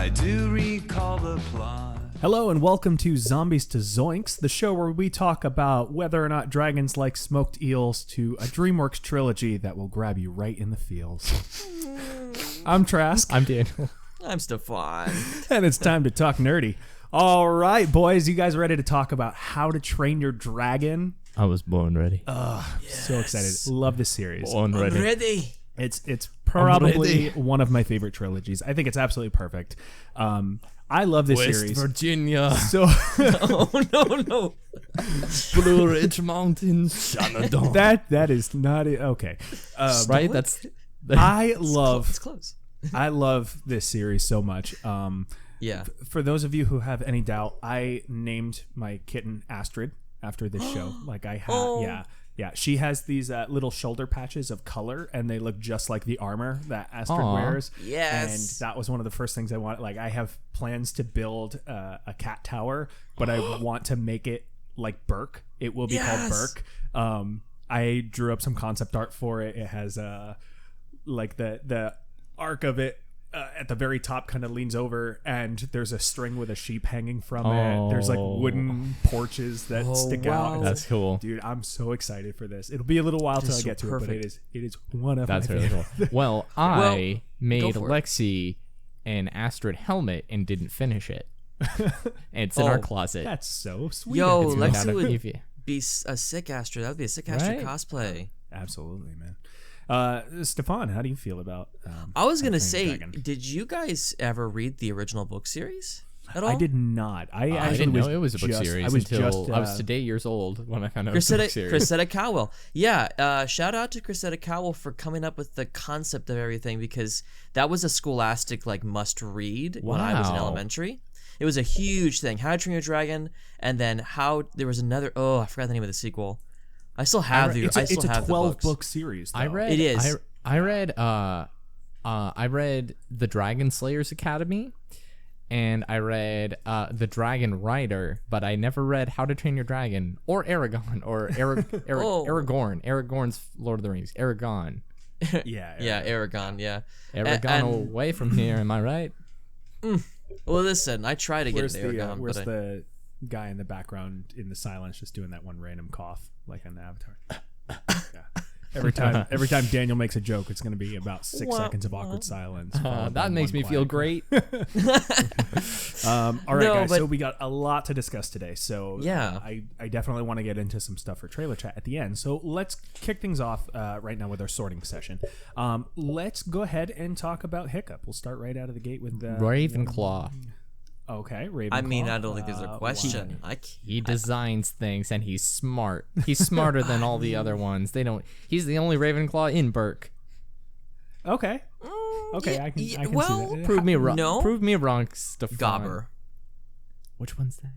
I do recall the plot. Hello and welcome to Zombies to Zoinks, the show where we talk about whether or not dragons like smoked eels to a DreamWorks trilogy that will grab you right in the feels. I'm Trask. I'm Daniel. I'm Stefan. And it's time to talk nerdy. All right, boys, you guys ready to talk about How to Train Your Dragon? I was born ready. So excited. Love this series. Born ready. Ready. It's probably one of my favorite trilogies. I think it's absolutely perfect. I love this West series. Virginia. So Oh, no. Blue Ridge Mountains. Shenandoah. that is not it. Okay. Right? That's I love It's close. I love this series so much. Yeah. For those of you who have any doubt, I named my kitten Astrid after this show. Like I had, Oh. yeah. She has these little shoulder patches of color, and they look just like the armor that Astrid Aw. wears. Yes. And that was one of the first things I wanted. Like I have plans to build a cat tower, but I want to make it like Berk. It will be called Berk. I drew up some concept art for it. It has like the arc of it at the very top kind of leans over, and there's a string with a sheep hanging from it. There's like wooden porches that stick out. wow. That's cool. Dude, I'm so excited for this. It'll be a little while till I so get to it, but it is one of That's my really favorite. cool. Well, I made for it. Lexi an Astrid helmet and didn't finish it. And it's in our closet. That's so sweet. Yo, It's made out Lexi of would PVA. be a sick Astrid. That would be a sick Astrid Right? cosplay. Absolutely, man. Stefan, how do you feel about I was going to How to Train Your say, Dragon? did you guys ever read the original book series at all? I did not. I I actually didn't know was it was a book just- series I was until just, I was today years old when I found out it was a book series. Chrisetta Cowell. Yeah, shout out to Chrisetta Cowell for coming up with the concept of everything, because that was a scholastic must read when I was in Wow. elementary. It was a huge thing. How to Train Your Dragon, and then there was another. Oh, I forgot the name of the sequel. I still have the. It's I still a have 12 the books. book series. I though. read. It is. I read. I read the Dragon Slayers Academy, and I read the Dragon Rider, but I never read How to Train Your Dragon or Aragon or Oh. Aragorn. Aragorn's Lord of the Rings. Aragon. Yeah, Aragon. Yeah. Aragon And- away from here. Am I right? Well, listen, I try to get Where's into Aragon, where's but the guy in the background in the silence just doing that one random cough like on the Avatar? Yeah. Every time Daniel makes a joke, it's going to be about 6 seconds of awkward silence. followed by That makes one me feel quiet great. All right, No, guys. but- So we got a lot to discuss today. So Yeah. I definitely want to get into some stuff for trailer chat at the end. So let's kick things off right now with our sorting session. Let's go ahead and talk about Hiccup. We'll start right out of the gate with Ravenclaw. Okay, Ravenclaw. I mean, I don't think there's a question. He designs things, and he's smart. He's smarter than all the other ones. He's the only Ravenclaw in Berk. Okay. Okay, yeah, I can yeah, see well, that. Prove me wrong. No. Prove me wrong, Stefan. Gobber. Which one's that?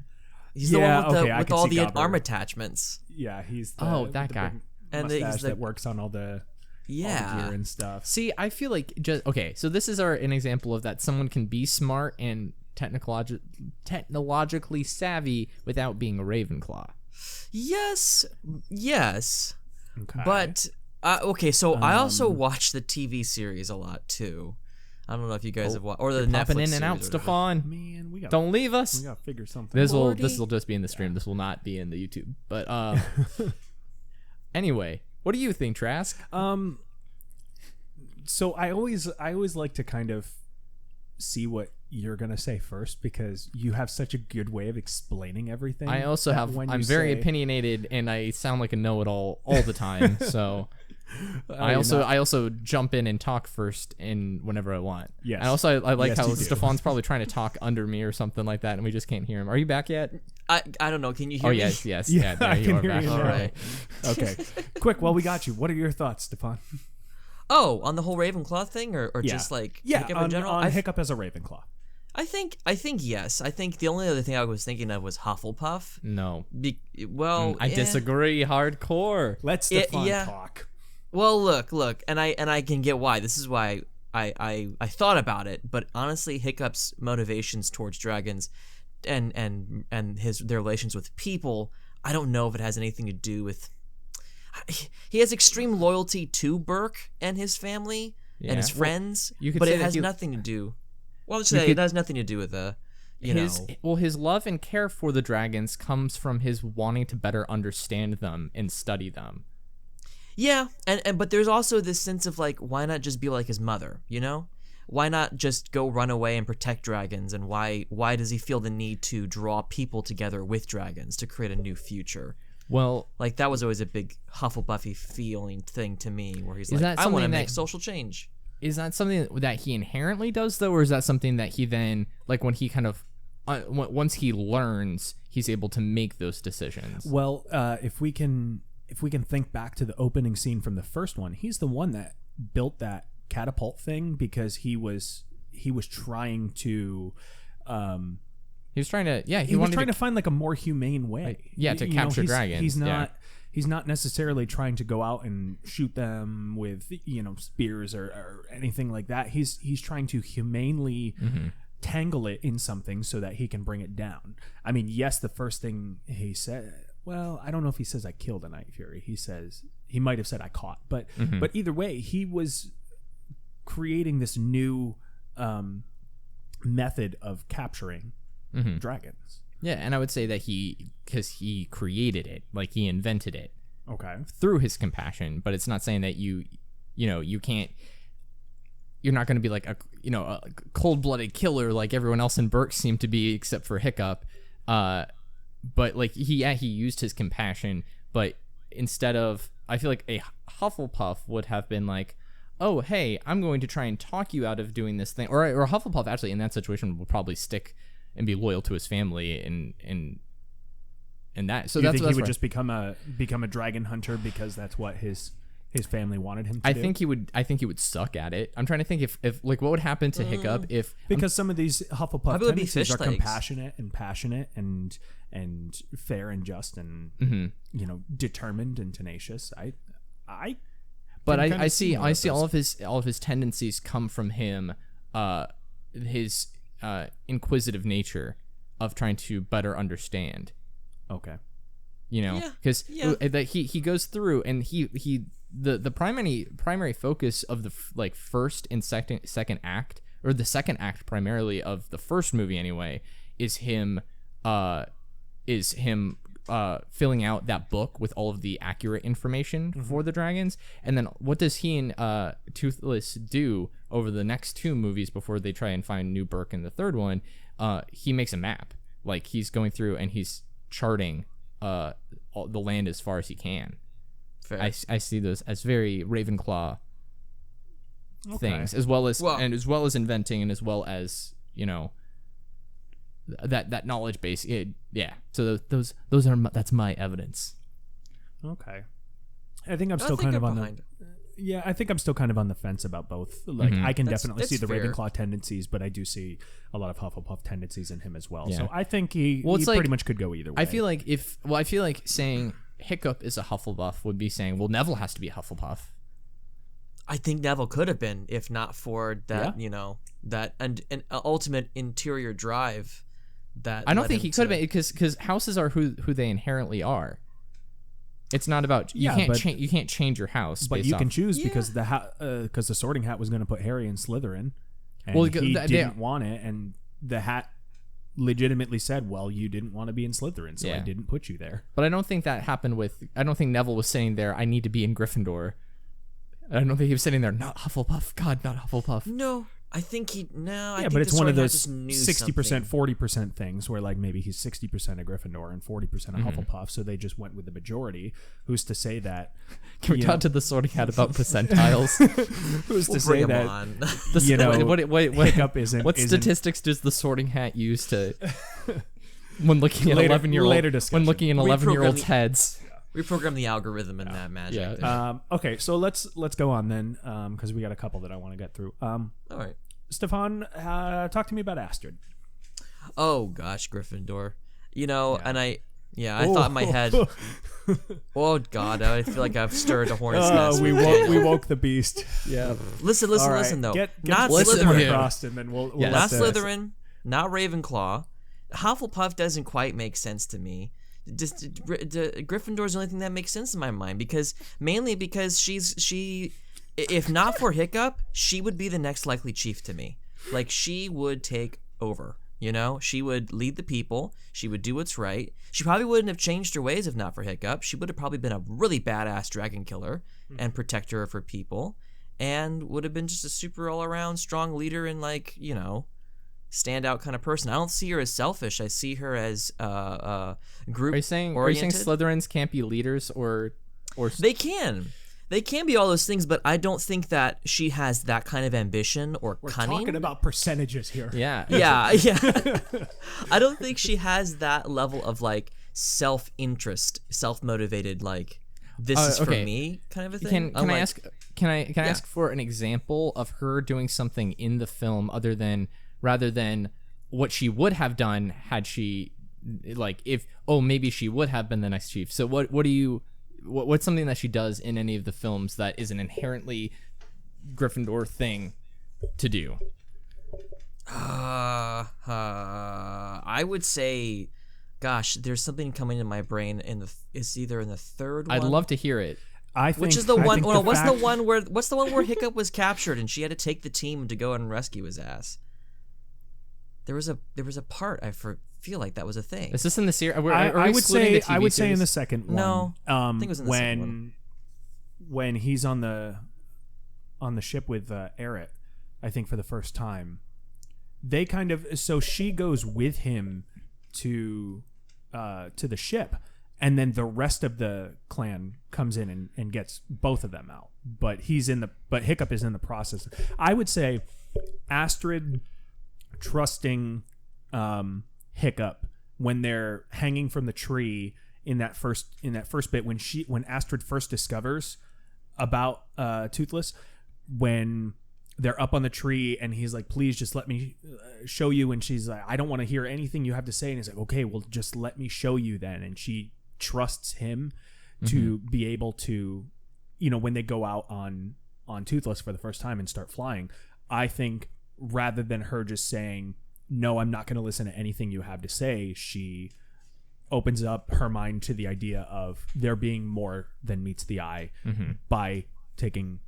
He's Yeah, the one okay, I with can all see the Gobber. arm attachments. Yeah, he's the, Oh, with that the guy. big And mustache he's that works on all the Yeah. gear and stuff. See, I feel like so this is an example of that someone can be smart and technologically savvy without being a Ravenclaw. Yes. Okay. But okay, so I also watch the TV series a lot too. I don't know if you guys have watched or the Netflix Popping in and series out, or whatever. Stefan. man, we got Don't leave us. we got to figure something. This will Lordy. just be in the stream. This will not be in the YouTube. But anyway, what do you think, Trask? So I always like to kind of see what you're gonna say first, because you have such a good way of explaining everything. I also that have. when I'm you very say- opinionated, and I sound like a know-it-all all the time. So I also jump in and talk first whenever I want. Yes. And also I like Yes, how you do. Stefan's probably trying to talk under me or something like that, and we just can't hear him. Are you back yet? I don't know. Can you hear Oh me? yes. Yeah, There I you can are hear back. you now. All right. Okay, quick. While we got you, what are your thoughts, Stefan? Oh, on the whole Ravenclaw thing, or Yeah. just like Yeah, Hiccup on, in general. on Hiccup as a Ravenclaw. I think yes. I think the only other thing I was thinking of was Hufflepuff. No, Well, I disagree hardcore. Let Stefan yeah. talk. Well, look, and I can get why. This is why I thought about it, but honestly, Hiccup's motivations towards dragons and their relations with people, I don't know if it has anything to do with. He has extreme loyalty to Berk and his family and his Yeah, well, friends, you could but say it that has he- nothing to do. Well, I'll say it has nothing to do with his love and care for the dragons comes from his wanting to better understand them and study them. Yeah, and but there's also this sense of like, why not just be like his mother? Why not just go run away and protect dragons? And why does he feel the need to draw people together with dragons to create a new future? Well, like that was always a big Hufflepuffy feeling thing to me, where he's Is like, that I want to something make that- social change. is that something that he inherently does though, or is that something that he then, like, when he kind of once he learns, he's able to make those decisions? Well, if we can think back to the opening scene from the first one, he's the one that built that catapult thing because he was trying to He was trying to, he was trying to find like a more humane way. to capture dragons. He's not necessarily trying to go out and shoot them with spears or anything like that. He's trying to humanely tangle it in something so that he can bring it down. I mean, yes, the first thing he said, well, I don't know if he says I killed a Night Fury. He might have said I caught, but either way, he was creating this new method of capturing dragons. Yeah, and I would say that because he created it, like he invented it. Okay. Through his compassion, but it's not saying that you can't. You're not going to be like a cold-blooded killer like everyone else in Berk seemed to be, except for Hiccup. But like he used his compassion, but instead of, I feel like a Hufflepuff would have been like, oh hey, I'm going to try and talk you out of doing this thing, or Hufflepuff actually in that situation will probably stick and be loyal to his family and that. So you that's think what he would just become a dragon hunter because that's what his family wanted him to do? I think he would suck at it. I'm trying to think if like what would happen to Hiccup if, because some of these Hufflepuff Probably would be tendencies are fish legs. compassionate and passionate and fair and just and determined and tenacious. I see all of his tendencies come from him, his inquisitive nature of trying to better understand. Okay. Because that he goes through and the primary focus of the first and second act, or the second act primarily of the first movie anyway, is him filling out that book with all of the accurate information for the dragons. And then what does he and Toothless do over the next two movies before they try and find New Berk in the third one? He makes a map. Like he's going through and he's charting the land as far as he can. Fair. I see those as very Ravenclaw things, as well as inventing, and as well as that knowledge base. So that's my evidence. Okay. I think I'm still kind of on the fence about both. Like I can definitely see the fair. Ravenclaw tendencies, but I do see a lot of Hufflepuff tendencies in him as well. Yeah. So I think he pretty much could go either way. I feel like saying Hiccup is a Hufflepuff would be saying, well, Neville has to be a Hufflepuff. I think Neville could have been, if not for that, that and an ultimate interior drive. That I don't think he could have been, because houses are who they inherently are. It's not about you can't change your house, but you can choose because the Sorting Hat was going to put Harry in Slytherin, and he didn't want it, and the hat legitimately said, "Well, you didn't want to be in Slytherin, so I didn't put you there." But I don't think that happened with. I don't think Neville was sitting there, I need to be in Gryffindor. I don't think he was sitting there, not Hufflepuff. God, not Hufflepuff. No, I think he. No, I think but it's one of those 60%, 40% things where like maybe he's 60% a Gryffindor and 40% a Hufflepuff, so they just went with the majority. Who's to say that? Can we talk to the Sorting Hat about percentiles? Who's to bring say him that? on. Hiccup isn't. What statistics does the Sorting Hat use to when looking at 11-year-old when looking in 11-year-olds' heads? Reprogram the algorithm in that magic. Yeah. Okay, so let's go on then, because we got a couple that I want to get through. All right. Stefan, talk to me about Astrid. Oh gosh, Gryffindor. And I thought in my head. Oh God, I feel like I've stirred a hornet's nest. We woke the beast. Yeah. Listen though. Get not listen Slytherin. here. across, and then we'll Not let the- Slytherin. Not Ravenclaw. Hufflepuff doesn't quite make sense to me. Just Gryffindor is the only thing that makes sense in my mind because she, if not for Hiccup, she would be the next likely chief to me. Like, she would take over. You know, she would lead the people. She would do what's right. She probably wouldn't have changed her ways if not for Hiccup. She would have probably been a really badass dragon killer and protector of her people, and would have been just a super all-around strong leader and, like, you know, standout kind of person. I don't see her as selfish. I see her as group Are you saying oriented. Slytherins can't be leaders or They can. They can be all those things, but I don't think that she has that kind of ambition or We're cunning. talking about percentages here. yeah. Yeah. I don't think she has that level of, like, self-interest, self-motivated, like, this is for okay. me kind of a thing. Can I ask ask for an example of her doing something in the film rather than what she would have done had she, like, if maybe she would have been the next chief. So what's something that she does in any of the films that is an inherently Gryffindor thing to do? I would say, gosh, there's something coming in my brain it's either in the third one. I'd love to hear it. I think, Which is the I one? think Well, what's the fact- one where Hiccup was captured and she had to take the team to go and rescue his ass? There was a part feel like that was a thing. Is this in the series? I would say in the second one. No, I think it was in the when second one. when he's on the ship with Eret, I think for the first time, they kind of she goes with him to the ship, and then the rest of the clan comes in and gets both of them out. But Hiccup is in the process. I would say Astrid trusting Hiccup when they're hanging from the tree in that first bit when Astrid first discovers about Toothless, when they're up on the tree and he's like, please just let me show you, and she's like, I don't want to hear anything you have to say, and he's like, okay, well, just let me show you then. And she trusts him to be able to, you know, when they go out on Toothless for the first time and start flying, I think rather than her just saying, no, I'm not going to listen to anything you have to say, she opens up her mind to the idea of there being more than meets the eye by taking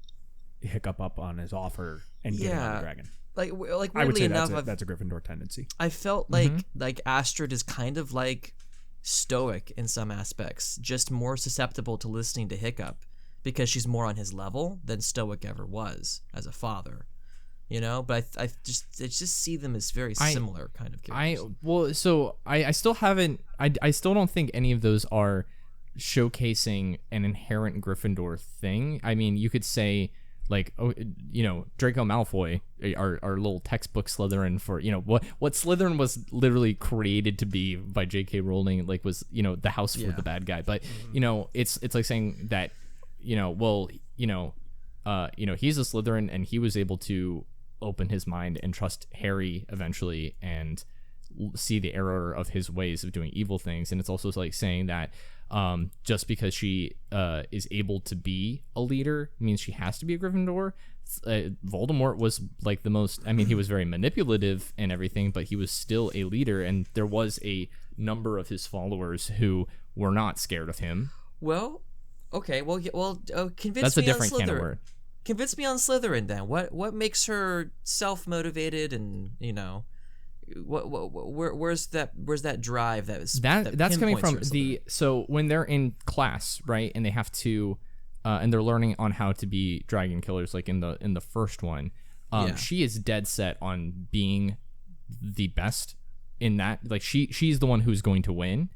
Hiccup up on his offer and getting on the dragon. Like I would weirdly say enough, that's a Gryffindor tendency. I felt like Astrid is kind of like stoic in some aspects, just more susceptible to listening to Hiccup because she's more on his level than Stoic ever was as a father. You know, but I just see them as very similar kind of characters. I still haven't. I still don't think any of those are showcasing an inherent Gryffindor thing. I mean, you could say, like, you know, Draco Malfoy, our little textbook Slytherin for, you know, what Slytherin was literally created to be by J.K. Rowling, like, was, you know, the house for the bad guy. But you know, it's like saying that, you know, well, you know, he's a Slytherin and he was able to open his mind and trust Harry eventually and see the error of his ways of doing evil things. And it's also like saying that just because she is able to be a leader means she has to be a Gryffindor. Voldemort was like the most, I mean, he was very manipulative and everything, but he was still a leader, and there was a number of his followers who were not scared of him. Well, okay, convince That's a me different on can of Slytherin. word. Convince me on Slytherin then. What makes her self-motivated, and, you know, where's that drive that's coming from pinpoints her the, so when they're in class, right, and they have to and they're learning on how to be dragon killers, like in the first one, she is dead set on being the best in that. Like, she's the one who's going to win,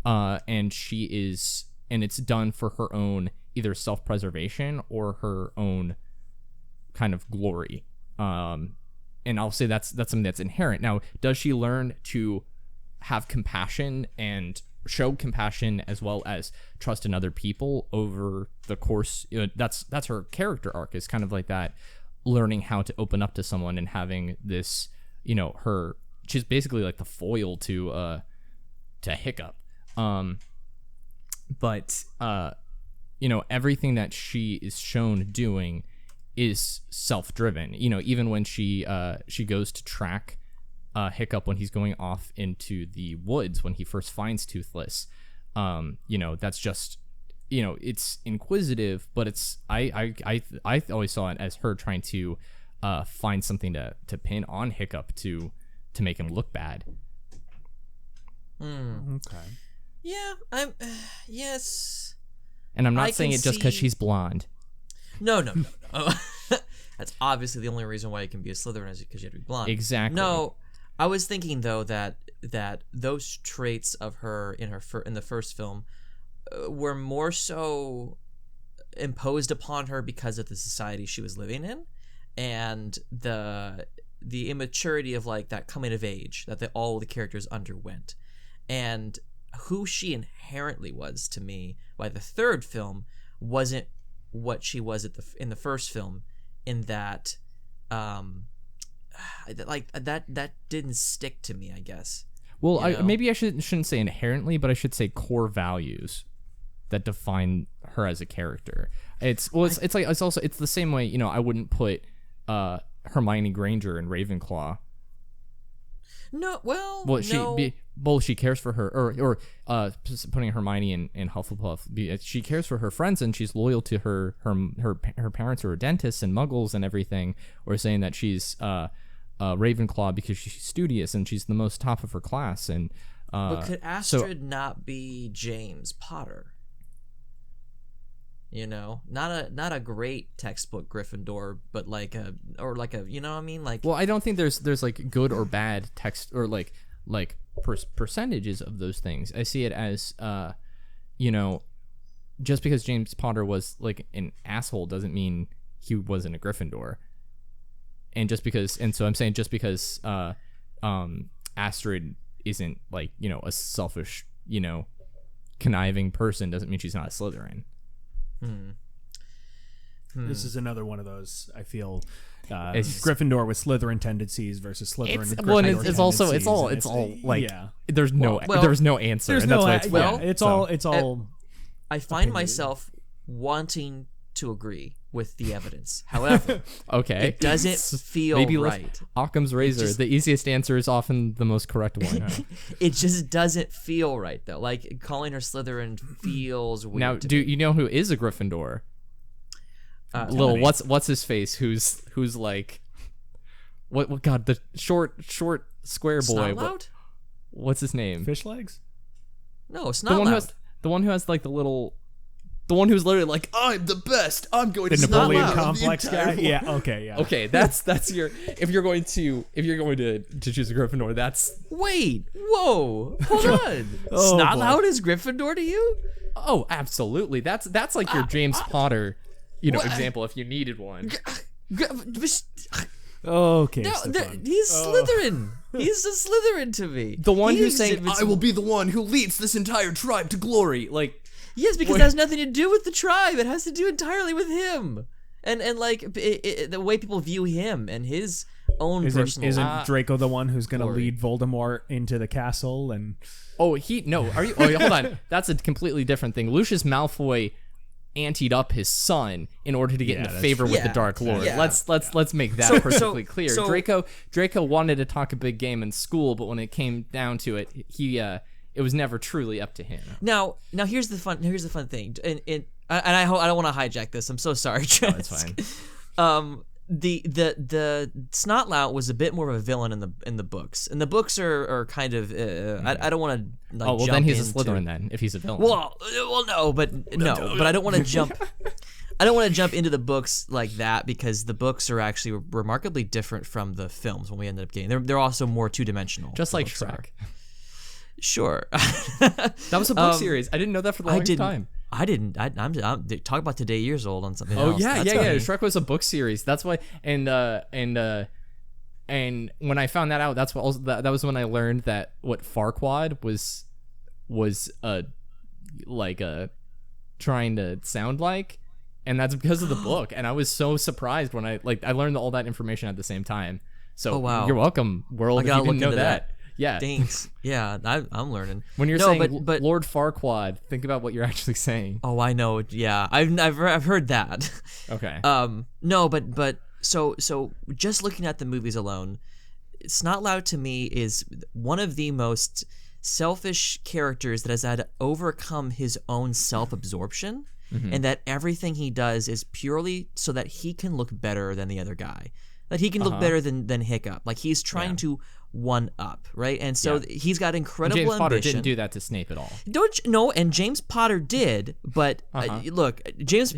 and it's done for her own either self-preservation or her own kind of glory. And I'll say that's something that's inherent. Now, does she learn to have compassion and show compassion as well as trust in other people over the course? You know, that's her character arc, is kind of like that, learning how to open up to someone and having this, you know, she's basically like the foil to Hiccup. But you know, everything that she is shown doing is self-driven. You know, even when she goes to track Hiccup when he's going off into the woods when he first finds Toothless, you know, that's just, you know, it's inquisitive, but it's I always saw it as her trying to find something to pin on Hiccup to make him look bad. Okay. Yeah, I'm. Yes. And I'm not I saying can it just because see- she's blonde. No. That's obviously the only reason why you can be a Slytherin is because you have to be blonde. Exactly. No, I was thinking though that those traits of her in the first film were more so imposed upon her because of the society she was living in, and the immaturity of like that coming of age that all the characters underwent, and who she inherently was to me by the third film wasn't what she was in the first film, in that like that didn't stick to me, I guess. Well, You know? maybe I shouldn't say inherently, but I should say core values that define her as a character. It's the same way, you know, I wouldn't put Hermione Granger in Ravenclaw. No, well, Well, no. she cares for her, or putting Hermione in Hufflepuff. She cares for her friends and she's loyal to her parents who are dentists and Muggles and everything. Or saying that she's Ravenclaw because she's studious and she's the most top of her class. And But could Astrid not be James Potter? You know, not a great textbook Gryffindor, but like a you know what I mean? Like, well, I don't think there's like good or bad text or like percentages of those things. I see it as you know, just because James Potter was like an asshole doesn't mean he wasn't a Gryffindor. And so I'm saying just because Astrid isn't like, you know, a selfish, you know, conniving person doesn't mean she's not a Slytherin. This is another one of those, I feel, It's- Gryffindor with Slytherin tendencies versus Slytherin with Gryffindor Well, and tendencies. it's also and it's all like yeah. there's no Well, there's no answer, There's and no, that's why it's fun. it's all I find myself wanting to agree with the evidence. However, okay. it doesn't feel Maybe right. Occam's razor. The easiest answer is often the most correct one. It just doesn't feel right though. Like calling her Slytherin feels weird. Now, do you know who is a Gryffindor? Little what's his face? Who's like what? God, the short square boy. Snotlout? What's his name? fish legs. No, it's The not one who loud. has like the one who's literally like, I'm the best. I'm going The to Napoleon Snotlout of the complex entire guy. world." Yeah. Okay. Yeah. Okay, that's your if you're going to choose a Gryffindor, that's Wait, whoa, hold on. Oh, Snotlout is Gryffindor to you? absolutely. That's like your James Potter, you know, example if you needed one. Okay. No, Stefan. he's Slytherin. He's a Slytherin to me. The one He who's saying, exhibits- I will be the one who leads this entire tribe to glory. Like, Yes, because it has nothing to do with the tribe. It has to do entirely with him, and like the way people view him and his own personal. Isn't Draco the one who's going to glory. lead Voldemort into the castle? And are you? Oh, hold on. That's a completely different thing. Lucius Malfoy anteed up his son in order to get into that's favor with the Yeah, Dark Lord. yeah. Let's make that So- perfectly clear. so- Draco wanted to talk a big game in school, but when it came down to it, it was never truly up to him. Now here's the fun thing, and I don't want to hijack this. I'm so sorry. That's fine. The Snotlout was a bit more of a villain in the books, and the books are kind of I don't want to like. Oh well, jump then he's a into- Slytherin. Then if he's a villain. Well, but I don't want to jump. I don't want to jump into the books like that because the books are actually remarkably different from the films when we ended up getting. They're also more two-dimensional. just like the books Shrek. are. Sure. That was a book series. I didn't know that for the longest time. I didn't. I'm talk about today years old on something Oh else. yeah, That's yeah. funny. Shrek was a book series. That's why. And when I found that out, that was when I learned that what Farquaad was trying to sound like, and that's because of the book. And I was so surprised when I learned all that information at the same time. So Oh, wow. you're welcome, world. I If you gotta didn't look know into that. Yeah. Thanks. Yeah, I'm learning. When you're No, saying but Lord Farquaad, think about what you're actually saying. oh, I know. Yeah, I've heard that. Okay. No, but so just looking at the movies alone, Snotlout to me is one of the most selfish characters that has had to overcome his own self-absorption, and that everything he does is purely so that he can look better than the other guy. that he can look better than Hiccup. Like he's trying to one up, right? And so he's got incredible James ambition. Potter didn't do that to Snape at all. No, and James Potter did, but look, James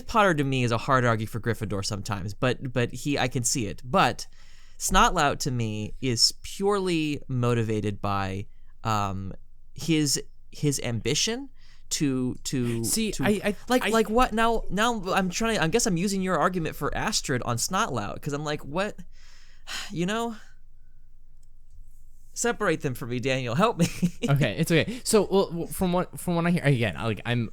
Potter to me is a hard argue for Gryffindor sometimes, but I can see it. But Snotlout to me is purely motivated by his ambition to See, to, I like what now I guess I'm using your argument for Astrid on Snotlout because I'm like, what, separate them from me, Daniel, help me. Okay, it's okay. So well, from what I hear, again, like I'm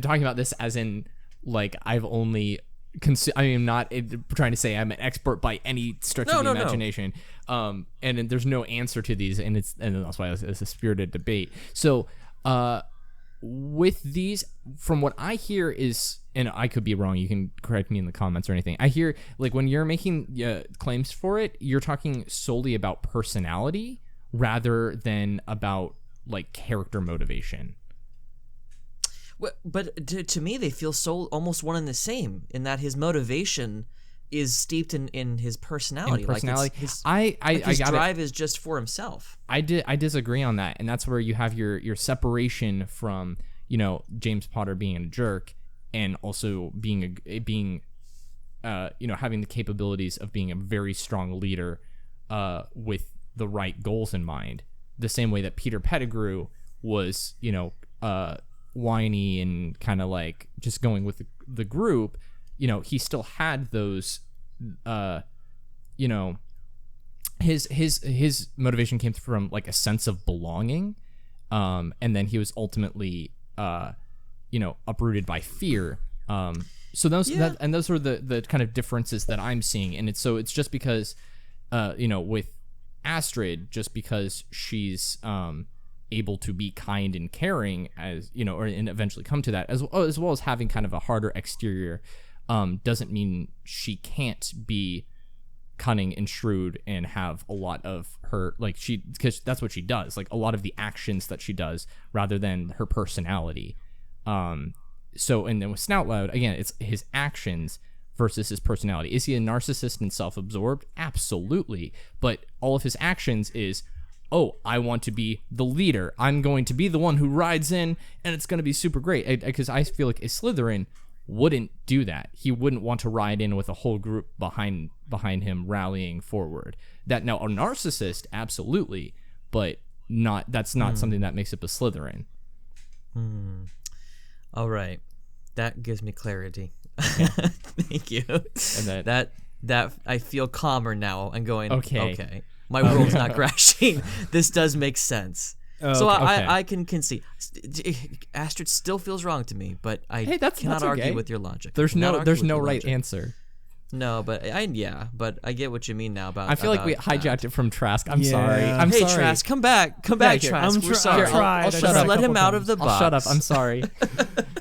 talking about this as in like I've only I am not trying to say I'm an expert by any stretch of the imagination. And there's no answer to these, and that's why it's a spirited debate. So with these, from what I hear is, and I could be wrong, you can correct me in the comments or anything. I hear like when you're making claims for it, you're talking solely about personality rather than about like character motivation. But to me, they feel so almost one and the same in that his motivation is steeped in his personality. Like his drive is just for himself. I disagree on that, and that's where you have your separation from James Potter being a jerk and also being having the capabilities of being a very strong leader with the right goals in mind. The same way that Peter Pettigrew was whiny and kind of like just going with the group. He still had those his motivation came from like a sense of belonging, and then he was ultimately uprooted by fear. So those are the kind of differences that I'm seeing, and it's just because with Astrid, just because she's able to be kind and caring, as and eventually come to that, as well as having kind of a harder exterior, doesn't mean she can't be cunning and shrewd and have a lot of her, like, because that's what she does, like a lot of the actions that she does rather than her personality. So, and then with Snoutloud, again, it's his actions versus his personality. Is he a narcissist and self-absorbed? Absolutely. But all of his actions is, oh, I want to be the leader. I'm going to be the one who rides in, and it's going to be super great. Because I feel like a Slytherin wouldn't do that. He wouldn't want to ride in with a whole group behind him rallying forward. That now a narcissist, absolutely, but that's not something that makes up a Slytherin. All right, that gives me clarity. Okay. Thank you. And that I feel calmer now and going, okay. My world's not crashing. This does make sense. So I can concede. Astrid still feels wrong to me, but I cannot argue with your logic. There's no right answer. No, but I get what you mean now about. I feel like we hijacked it from Trask. I'm sorry. Hey, Trask, come back, Trask. We're sorry. I'll shut up. Let him out of the box. I'll shut up. I'm sorry.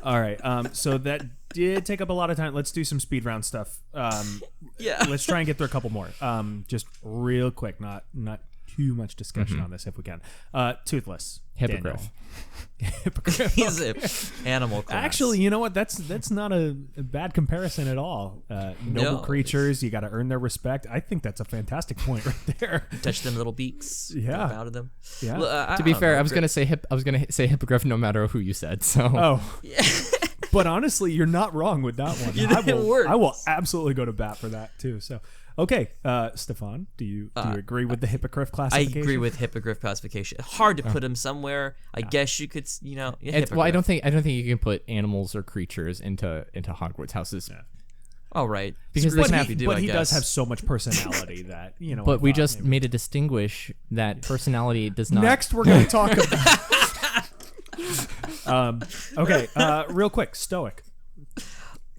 All right. So that did take up a lot of time. Let's do some speed round stuff. Let's try and get through a couple more. Just real quick, not too much discussion on this if we can. Toothless. Hippogriff. Hippogriff. He's an animal class. Actually, you know what? That's not a bad comparison at all. Noble creatures, you got to earn their respect. I think that's a fantastic point right there. Touch them little beaks. Yeah. Out of them. Yeah. To be fair, I was gonna say hippogriff no matter who you said. So. Oh. Yeah. But honestly, you're not wrong with that one. I will absolutely go to bat for that too. So, okay, Stefan, do you agree with the hippogriff classification? I agree with hippogriff classification. Hard to put him somewhere. I guess you could, well, I don't think you can put animals or creatures into Hogwarts houses. Yeah. Oh, right. Because he does have so much personality that But we just made a distinguish that personality does not. Next, we're going to talk about. Okay, real quick, Stoic.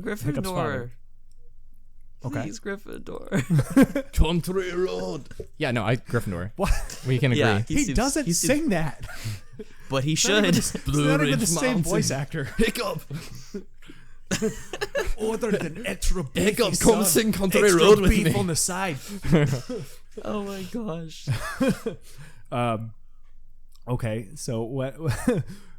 Gryffindor. Okay. Please, Gryffindor. Country road. Yeah, no, Gryffindor. What? We can agree. Yeah, he doesn't sing that. But he should. It's not even the same voice actor. Hiccup. Other than extra beefy Hiccup, come sing Country extra Road with beef me. on the side. Oh my gosh. Okay, so what?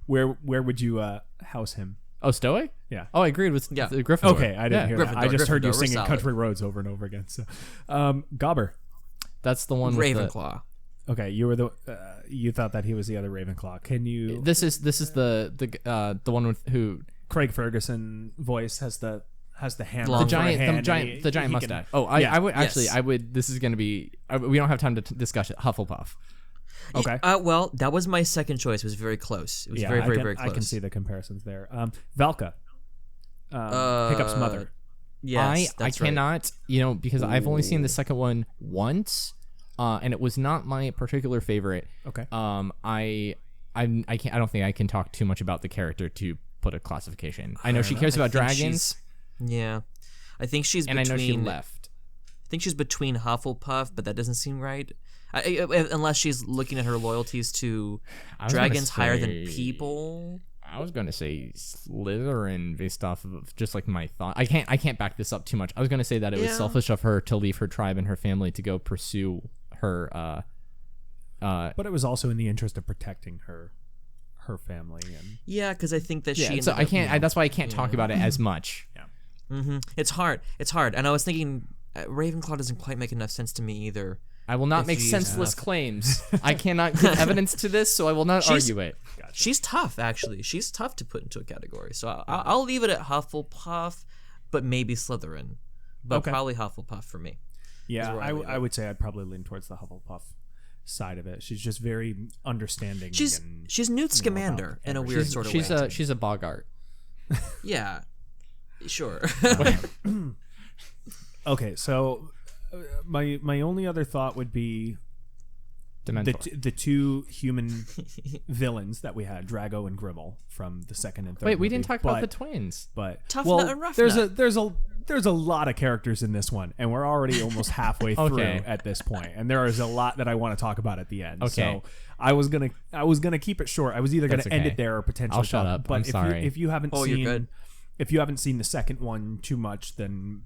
Where would you house him? Oh, Stoic? Yeah. Oh, I agreed with Yeah. the Gryffindor. Okay, I didn't hear that. I Gryffindor, just heard you Gryffindor, we're singing solid. Country Roads over and over again. So, Gobber. That's the one with the... Ravenclaw. Okay, you were you thought that he was the other Ravenclaw. Can you? This is the one with who... Craig Ferguson voice has the hammer. Long The for a giant, hand, the and giant, the giant he can- mustache. Oh, Yeah. I would actually, Yes. I would. This is gonna be. We don't have time to discuss it. Hufflepuff. Okay. Well, that was my second choice. It was very close. It was Yeah, very, very, I can, very close. I can see the comparisons there. Valka. Hiccup's mother. Yes, I that's right. cannot, because I've only seen the second one once, and it was not my particular favorite. Okay. I can't. I don't think I can talk too much about the character to put a classification. I know she cares I about think dragons, Yeah, I think she's and between. I know she left. I think she's between Hufflepuff, but that doesn't seem right. Unless she's looking at her loyalties to I was gonna dragons higher than say- people. I was gonna say Slytherin based off of just like my thought. I can't back this up too much. I was gonna say that it was Yeah. selfish of her to leave her tribe and her family to go pursue her. But it was also in the interest of protecting her family and Yeah, because I think that she. Yeah, ended so I up, can't. That's why I can't talk about it as much. It's hard. It's hard, and I was thinking Ravenclaw doesn't quite make enough sense to me either. I will not If make she's senseless enough. claims. I cannot give evidence to this, so I will not She's- argue it. She's tough, actually. She's tough to put into a category. So I'll leave it at Hufflepuff, but maybe Slytherin, but Okay. probably Hufflepuff for me. yeah, where I leave I would say I'd probably lean towards the Hufflepuff side of it. She's just very understanding. She's and, Newt about Scamander in a weird She's, sort of she's way. a she's a Bogart. Yeah, sure. okay. So my only other thought would be Dementor. the two human villains that we had, Drago and Grimmel, from the second and third. Wait, we movie, didn't talk about the twins. But Tough well, Nut and Rough there's Nut. there's a lot of characters in this one, and we're already almost halfway through Okay. at this point, and there is a lot that I want to talk about at the end. Okay. So I was gonna keep it short. I was either gonna That's end okay. it there or potentially I'll shut talk- up. But I'm if sorry. if you haven't Oh, you're seen good. if you haven't seen the second one too much, then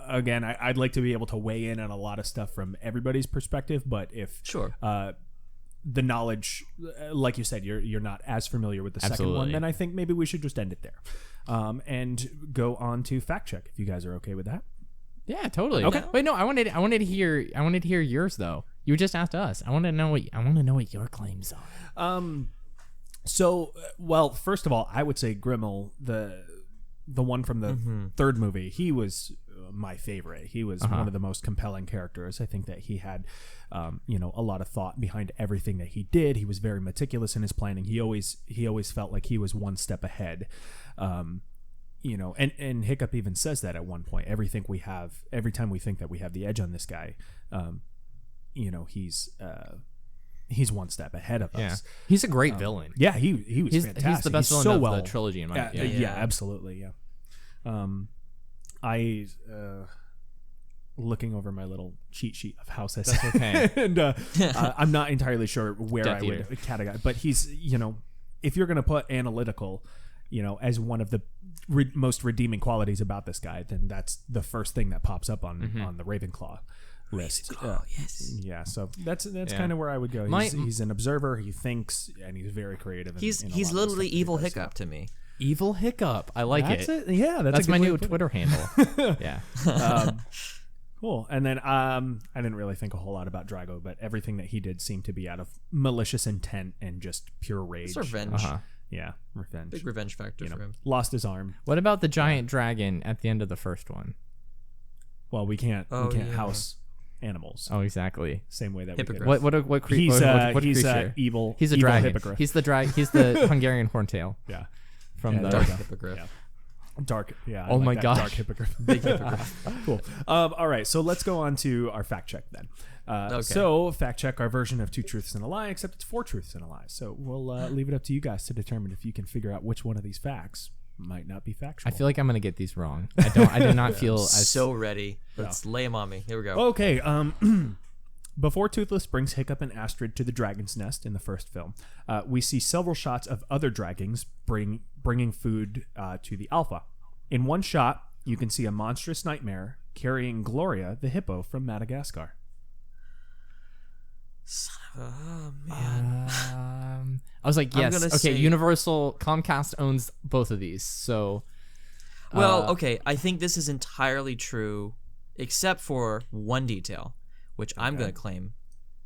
again, I'd like to be able to weigh in on a lot of stuff from everybody's perspective. But if Sure. the knowledge, like you said, you're not as familiar with the second one, Absolutely. then I think maybe we should just end it there, and go on to fact check if you guys are okay with that. Yeah, totally. Okay. Wait, no, I wanted to hear yours though. You just asked us. I want to know what your claims are. So, well, first of all, I would say Grimmel, the one from the third movie, he was my favorite. He was one of the most compelling characters. I think that he had, a lot of thought behind everything that he did. He was very meticulous in his planning. He always felt like he was one step ahead. And Hiccup even says that at one point. Every time we think that we have the edge on this guy, he's one step ahead of Yeah, us. he's a great villain. Yeah, he was He's fantastic. the best He's villain so of well. the trilogy in my Yeah, opinion. yeah, absolutely. Yeah. I looking over my little cheat sheet of houses. That's okay. And I'm not entirely sure where Death I would Eater. categorize, but he's if you're gonna put analytical, as one of the most redeeming qualities about this guy, then that's the first thing that pops up on the Ravenclaw list. Yes. Yeah, so that's Yeah. kind of where I would go. My- He's an observer. He thinks, and he's very creative. He's in a lot of the literally stuff that he evil does. Hiccup to me. Evil Hiccup. I like That's it. it. Yeah, That's a my good way new to put it. Twitter handle. Yeah. Cool. And then I didn't really think a whole lot about Drago, but everything that he did seemed to be out of malicious intent and just pure rage. It's revenge. Uh-huh. Yeah, revenge. Big revenge factor for him. Lost his arm. What about the giant dragon at the end of the first one? Well, we can't Oh, yeah. house animals Oh, exactly. same way that Hippogriff. we could. What He's creature? evil. He's a evil dragon. hippogriff. He's the dragon. He's the Hungarian horntail yeah. from Yeah, the. there we go. Hippogriff. Yeah. Dark. Yeah. I Oh like my that, gosh. Dark hippogriff. Big hippogriff. Cool. All right, so let's go on to our fact check then. Okay. So fact check our version of 2 truths and a lie, except it's 4 truths and a lie. So we'll leave it up to you guys to determine if you can figure out which one of these facts might not be factual. I feel like I'm gonna get these wrong. I do not feel as So ready. Let's lay him on me. Here we go. Okay. Before Toothless brings Hiccup and Astrid to the dragon's nest in the first film, we see several shots of other dragons bringing food to the Alpha. In one shot, you can see a monstrous nightmare carrying Gloria, the hippo from Madagascar. Oh man. I was like, I'm yes. gonna Okay, say- Universal, Comcast owns both of these, so. Well, okay, I think this is entirely true, except for one detail, which I'm going to claim.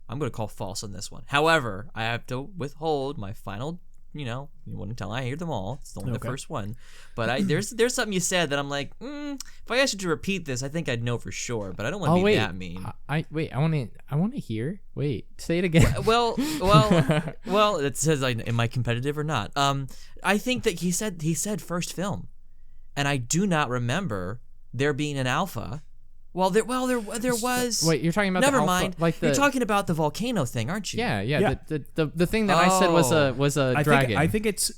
I'm going to call false on this one. However, I have to withhold my final, you wouldn't tell I hear them all. It's only the first one. But there's something you said that I'm like, if I asked you to repeat this, I think I'd know for sure, but I don't want to be that mean. I want to hear. Wait, say it again. Well, it says like, am I competitive or not? I think that he said first film. And I do not remember there being an alpha. There was. Wait, you're talking about Never the alpha, mind. You're talking about the volcano thing, aren't you? Yeah. The thing that I said was a dragon. I think it's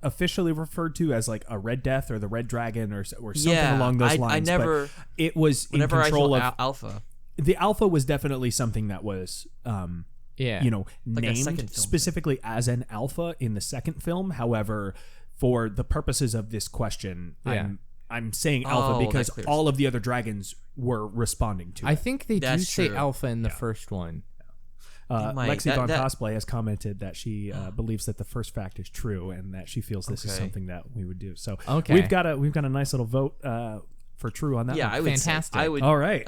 officially referred to as like a red death or the red dragon or something along those lines. I never. But it was in Whenever control I of saw alpha. The alpha was definitely something that was. Named second film specifically as an alpha in the second film. However, for the purposes of this question, I'm saying alpha because all of the other dragons were responding to it. I think they do say true. alpha in the first one. Lexi Von Cosplay has commented that she believes that the first fact is true and that she feels this is something that we would do. So we've got a nice little vote for true on that. Yeah, one. I would. Fantastic. I would. All right.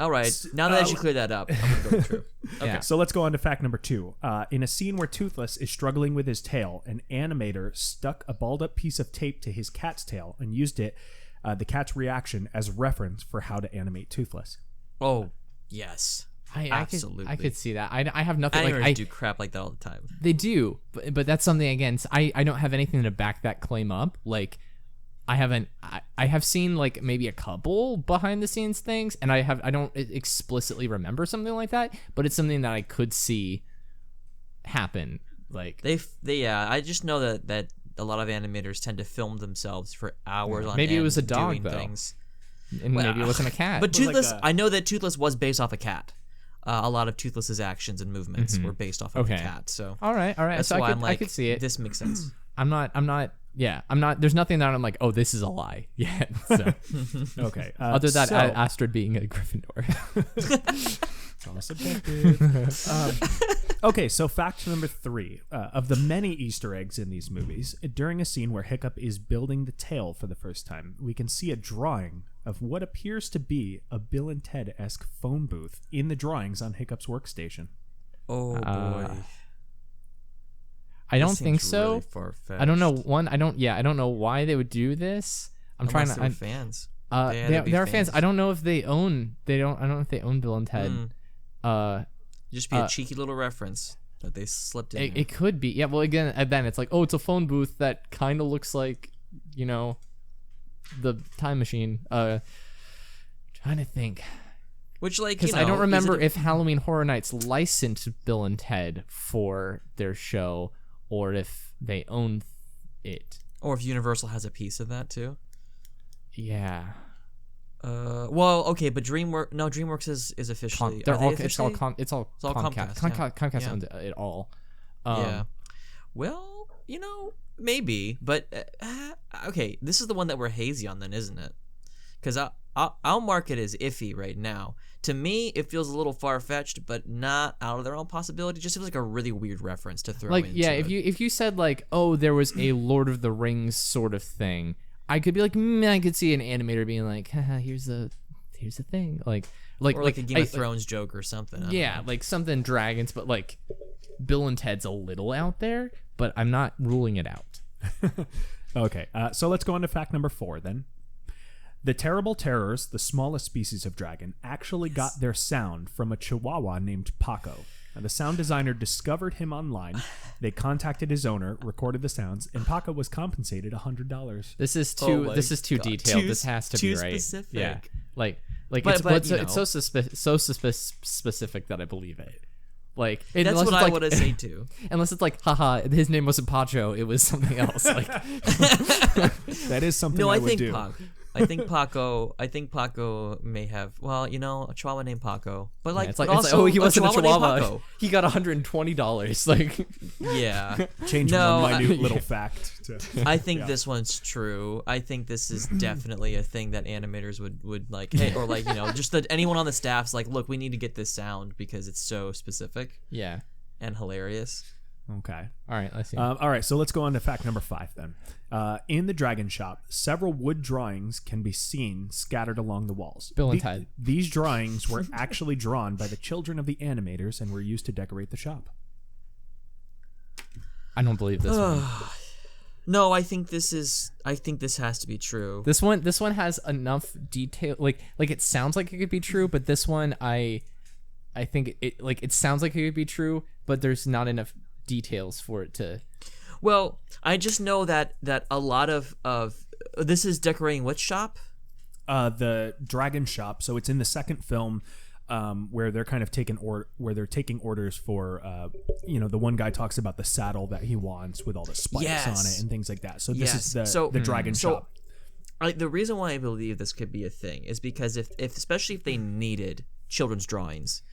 Now that you cleared that up, I'm gonna go with true. Okay. So let's go on to fact number 2. In a scene where Toothless is struggling with his tail, an animator stuck a balled up piece of tape to his cat's tail and used the cat's reaction as reference for how to animate Toothless. Oh yes, absolutely. I could see that. I have nothing. Animators do crap like that all the time. They do, but that's something again. I don't have anything to back that claim up. Like I have seen like maybe a couple behind the scenes things, and I don't explicitly remember something like that, but it's something that I could see happen. Like I just know that a lot of animators tend to film themselves for hours on maybe end it was a dog doing though, things. and maybe it wasn't a cat. But Toothless, like I know that Toothless was based off a cat. A lot of Toothless's actions and movements were based off of a cat. So all right. that's So why I could see it. This makes sense. I'm not. There's nothing that I'm like, oh, this is a lie yet. So. Okay. Other than Astrid being a Gryffindor. It's all subjective. Okay, so fact number 3. Of the many Easter eggs in these movies, during a scene where Hiccup is building the tail for the first time, we can see a drawing of what appears to be a Bill and Ted-esque phone booth in the drawings on Hiccup's workstation. Oh boy. I don't think so. Really far-fetched. I don't know. I don't know why they would do this. Unless they were fans. They are fans. I don't know if they own. I don't know if they own Bill and Ted. Just be a cheeky little reference that they slipped in. It could be. Yeah. Well, again, then it's like, oh, it's a phone booth that kind of looks like, the time machine. Trying to think. Which, like, because I don't remember if Halloween Horror Nights licensed Bill and Ted for their show, or if they own it, or if Universal has a piece of that too. Yeah. Well, okay, but DreamWorks is officially. It's all Comcast. Comcast Yeah. owns it all. Yeah. Well, maybe, but okay, this is the one that we're hazy on, then, isn't it? Because I'll mark it as iffy right now. To me, it feels a little far fetched, but not out of their own possibility. It just feels like a really weird reference to throw. Like, into yeah, it. if you said like, oh, there was a Lord of the Rings sort of thing, I could be like, I could see an animator being like, haha, here's the thing, or like a Game of Thrones joke or something. I don't know. like something dragons, but like Bill and Ted's a little out there, but I'm not ruling it out. Okay, so let's go on to fact number 4 then. The Terrible Terrors, the smallest species of dragon, actually got their sound from a Chihuahua named Paco. Now, the sound designer discovered him online. They contacted his owner, recorded the sounds, and Paco was compensated $100. This is too detailed. This has to be right. Specific. Yeah, like But it's so specific that I believe it. Like That's what I want to say too. Unless it's like, haha, his name wasn't Pacho, it was something else. Like That is something No, I I would think do. I think Paco may have. Well, a Chihuahua named Paco, but like, it's like, but also he wasn't a named Chihuahua. Paco. He got $120. Like, Yeah. Change No, one minute little fact. I think this one's true. I think this is definitely a thing that animators would like, hey, or like, just that anyone on the staff's like, look, we need to get this sound because it's so specific yeah. and hilarious. Okay. All right, let's see. All right, so let's go on to fact number 5 then. In the dragon shop, several wood drawings can be seen scattered along the walls. Bill and Ted. These drawings were actually drawn by the children of the animators and were used to decorate the shop. I don't believe this one. No, I think this has to be true. This one has enough detail. Like it sounds like it could be true, but this one I think it sounds like it could be true, but there's not enough details for it to. Well, I just know that a lot of this is decorating which shop? The dragon shop. So it's in the second film, where they're kind of taking orders for, the one guy talks about the saddle that he wants with all the spikes on it and things like that. So this is the dragon shop. The reason why I believe this could be a thing is because if especially if they needed children's drawings,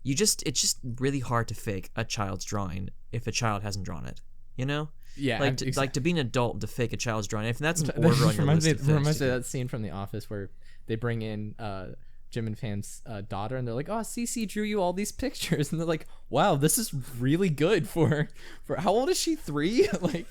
it's just really hard to fake a child's drawing if a child hasn't drawn it. You know? Yeah, like to be an adult and to fake a child's drawing. If that's an order on your list of things reminds to me do. of that scene from The Office where they bring in Jim and Pam's daughter, and they're like, "Oh, Cece drew you all these pictures," and they're like, "Wow, this is really good for how old is she? 3?" Like,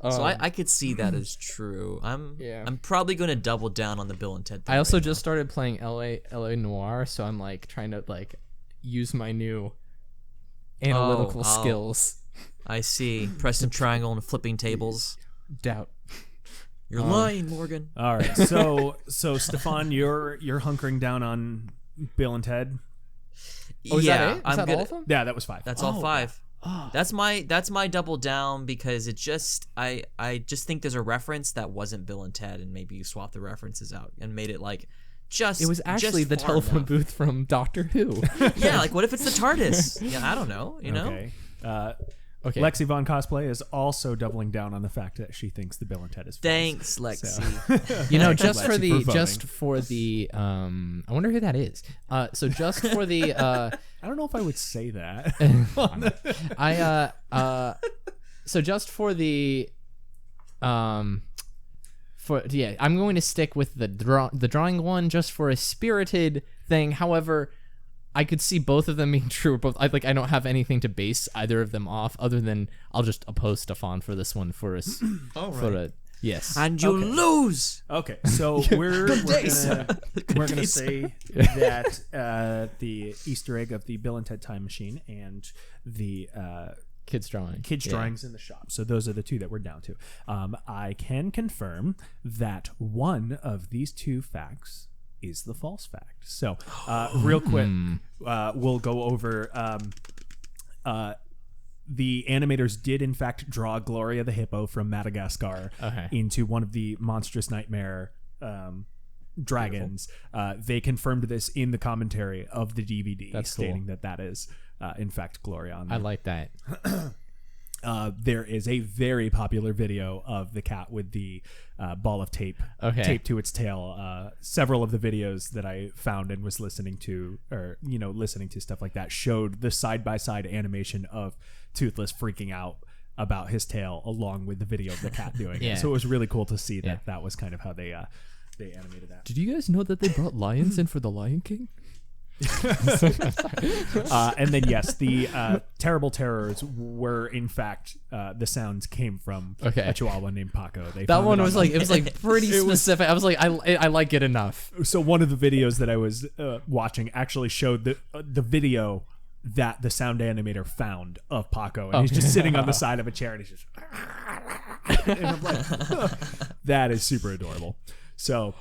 so I could see that as true. I'm probably going to double down on the Bill and Ted thing. I also just started playing LA Noire, so I'm like trying to like use my new analytical skills. I see. Pressing triangle and flipping tables. Doubt. You're lying, Morgan. All right, so Stefan, you're hunkering down on Bill and Ted. Oh, is that it? Is I'm that good. all of them? Yeah, that was 5. That's all 5. That's my double down because it just I just think there's a reference that wasn't Bill and Ted, and maybe you swapped the references out and made it like just. It was actually the far telephone enough. booth from Doctor Who. Yeah, like what if it's the TARDIS? Yeah, I don't know. You know. Okay. Okay. Lexi Von Cosplay is also doubling down on the fact that she thinks the Bill and Ted is false. Thanks, Lexi. You know, just for Lexi the I wonder who that is. So just for the I don't know if I would say that. So just for the I'm going to stick with the drawing one just for a spirited thing. However, I could see both of them being true. Both I don't have anything to base either of them off, other than I'll just oppose Stefan for this one for us. For a yes. And you lose. Okay, so we're gonna say that the Easter egg of the Bill and Ted Time Machine and the Kids drawings in the shop. So those are the 2 that we're down to. I can confirm that one of these 2 facts is the false fact. So real quick, we'll go over the animators did in fact draw Gloria the hippo from Madagascar into one of the Monstrous Nightmare dragons. They confirmed this in the commentary of the DVD. That's stating cool. that is in fact Gloria on there. I like that. There is a very popular video of the cat with the ball of tape taped to its tail. Several of the videos that I found and was listening to stuff like that showed the side-by-side animation of Toothless freaking out about his tail along with the video of the cat doing it. So it was really cool to see that that was kind of how they animated that. Did you guys know that they brought lions in for the Lion King? And then yes, the terrible terrors were in fact the sounds came from a Chihuahua named Paco. That one was like pretty specific. I was like, I like it enough. So one of the videos that I was watching actually showed the video that the sound animator found of Paco, and he's just sitting on the side of a chair, and he's just and I'm like, that is super adorable. So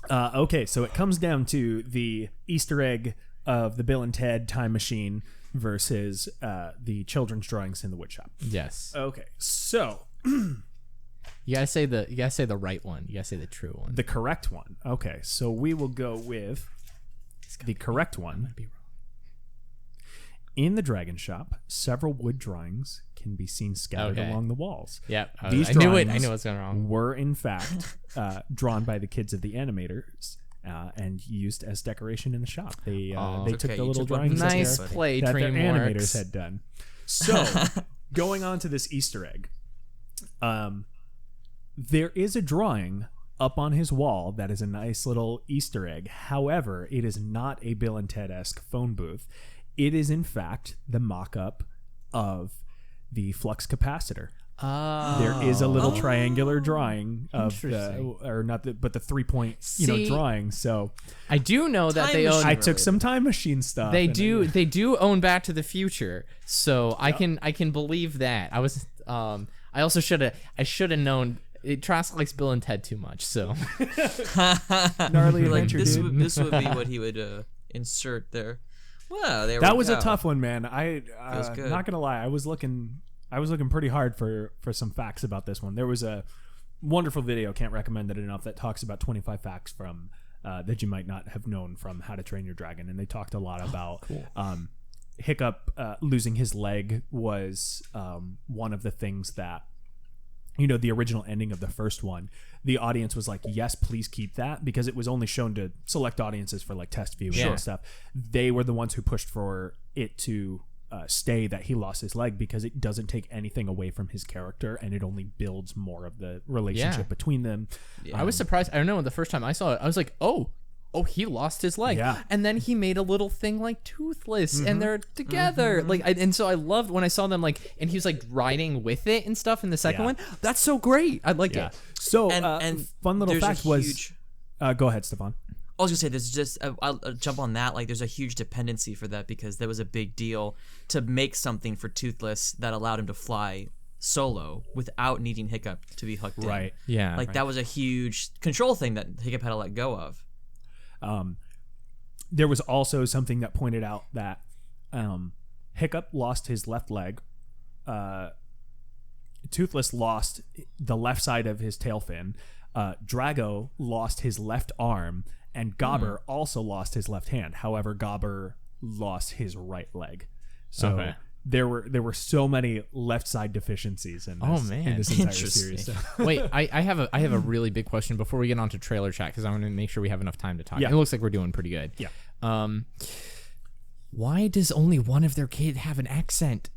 okay, so it comes down to the Easter egg of the Bill and Ted Time Machine versus the children's drawings in the woodshop. Yes. Okay, so you gotta say the right one. You gotta say the true one. The correct one. Okay, so we will go with the correct one. In the dragon shop, several wood drawings can be seen scattered along the walls. Yep. These I knew drawings it was going wrong. were in fact drawn by the kids of the animators and used as decoration in the shop. They took the little drawings nice that play, their DreamWorks. animators had done. So going on to this Easter egg, there is a drawing up on his wall that is a nice little Easter egg. However, it is not a Bill and Ted-esque phone booth. it is in fact the mock-up of the flux capacitor. There is a little triangular drawing of the 3-point drawing. So I do know that they own. I took some Time Machine stuff. They do own Back to the Future, so I can believe that. I also should have known. Trask likes Bill and Ted too much, so gnarly like adventure, this dude. this would be what he would insert there. Well, that was a tough one, man. Feels good. Not gonna lie, I was looking pretty hard for some facts about this one. There was a wonderful video, can't recommend it enough, that talks about 25 facts from that you might not have known from How to Train Your Dragon, and they talked a lot about Hiccup losing his leg was one of the things that, the original ending of the first one, the audience was like, yes, please keep that, because it was only shown to select audiences for like test viewing and stuff. They were the ones who pushed for it to stay, that he lost his leg, because it doesn't take anything away from his character and it only builds more of the relationship between them. I was surprised. I don't know, the first time I saw it, I was like, oh, he lost his leg. Yeah. And then he made a little thing like Toothless, and they're together. And so I loved when I saw them, like, and he was like riding with it and stuff in the second one. That's so great. I like it. So, and fun little there's a fact was, huge- go ahead, Stefan. I was gonna say there's just I'll jump on that. Like, there's a huge dependency for that, because there was a big deal to make something for Toothless that allowed him to fly solo without needing Hiccup to be hooked in. Right. Yeah. Like, that was a huge control thing that Hiccup had to let go of. There was also something that pointed out that Hiccup lost his left leg. Toothless lost the left side of his tail fin. Drago lost his left arm, and Gobber also lost his left hand. However, Gobber lost his right leg. So there were so many left side deficiencies in this entire series. So. Wait, I have a really big question before we get on to trailer chat, because I want to make sure we have enough time to talk. Yeah. It looks like we're doing pretty good. Yeah. Why does only one of their kids have an accent?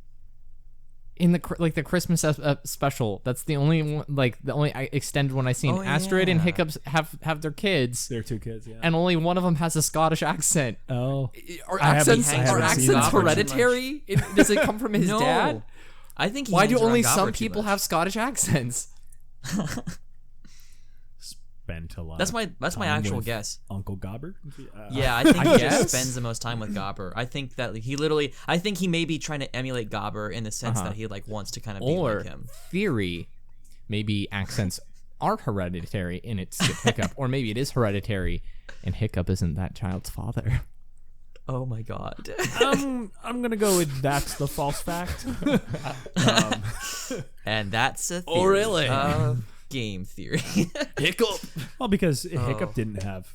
In the Christmas special, that's the only one, the only extended one I seen. Asteroid and Hiccups have their kids. Their two kids, yeah. And only one of them has a Scottish accent. Oh, Are I haven't accents seen that hereditary? Does it come from his No. dad? I think. Why do only some people have Scottish accents? Spent a lot. That's my actual with guess. Uncle Gobber. Yeah, I think he guess. just spends the most time with Gobber. I think that I think he may be trying to emulate Gobber in the sense that he wants to kind of be Or like him. theory, maybe accents are hereditary and it's Hiccup, or maybe it is hereditary and Hiccup isn't that child's father. Oh my god. I'm gonna go with that's the false fact. And that's a theory. Oh, really? Game theory. Hiccup. Well, because Hiccup didn't have,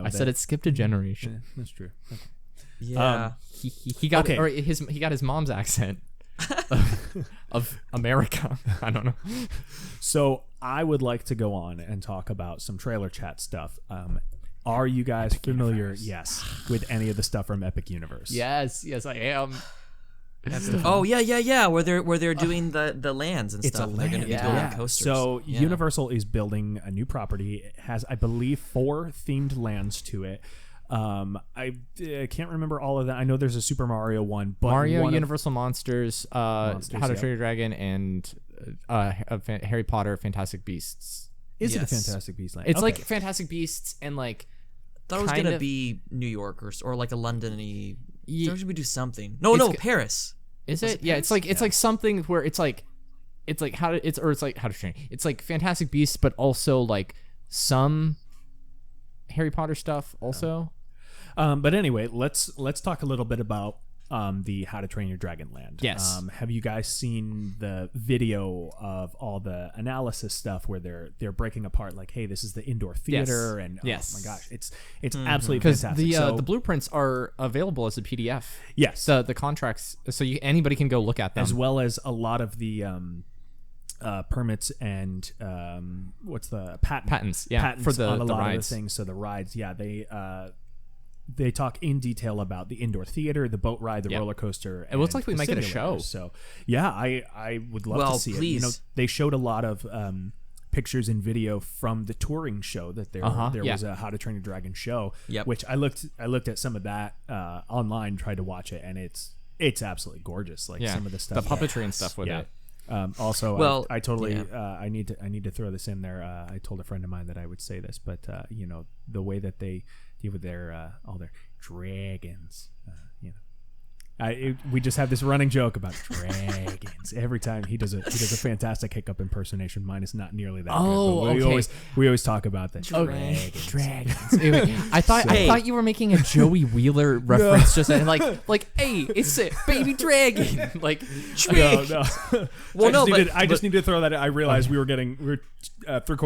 I said it skipped a generation. That's true. Okay. Yeah. He got or he got his mom's accent of America. I don't know. So I would like to go on and talk about some trailer chat stuff. Are you guys familiar? Yes, with any of the stuff from Epic Universe? Yes, I am. Oh yeah. Where they're doing the lands and It's stuff. a They're land. going to be building coasters. So Yeah. Universal is building a new property. It has, I believe, 4 themed lands to it. I can't remember all of that. I know there's a Super Mario one, but Mario, Universal Monsters, How to Train Your Dragon, and Harry Potter, Fantastic Beasts. Is it a Yes. Fantastic Beast land? It's Okay. like Fantastic Beasts and like. thought it was kind gonna of- be New York or like a London-y. Ye- Thought we do something. No, It's- Paris. Is Was it? it Yeah, it's Paris? like something where it's like How to Train. It's like Fantastic Beasts, but also like some Harry Potter stuff also. But anyway, let's talk a little bit about the How to Train Your Dragon land. Yes. Have you guys seen the video of all the analysis stuff where they're breaking apart, like, hey, this is the indoor theater, and Yes. oh my gosh, it's absolutely Because fantastic. the blueprints are available as a PDF. Yes, The contracts, so anybody can go look at them. as well as a lot of the permits and what's the patents? Yeah, Patents for the on a lot rides. of the things. So the rides, yeah, they talk in detail about the indoor theater, the boat ride, the roller coaster. It looks and like we the might get a show. simulators. So yeah, I would love Well, to see it. please. They showed a lot of pictures and video from the touring show that there was a How to Train Your Dragon show, which I looked at some of that online, tried to watch it, and it's absolutely gorgeous. Like some of the stuff, the puppetry and stuff with it. Also, well, I totally I need to throw this in there. I told a friend of mine that I would say this, but the way that they deal with their all their dragons, we just have this running joke about dragons every time he does a fantastic Hiccup impersonation. Mine is not nearly that good. But we always talk about that. Dragons. I thought you were making a Joey Wheeler reference just then, like hey, it's a baby dragon. Like no. Well, I just needed to throw that in. I realized we were 3/4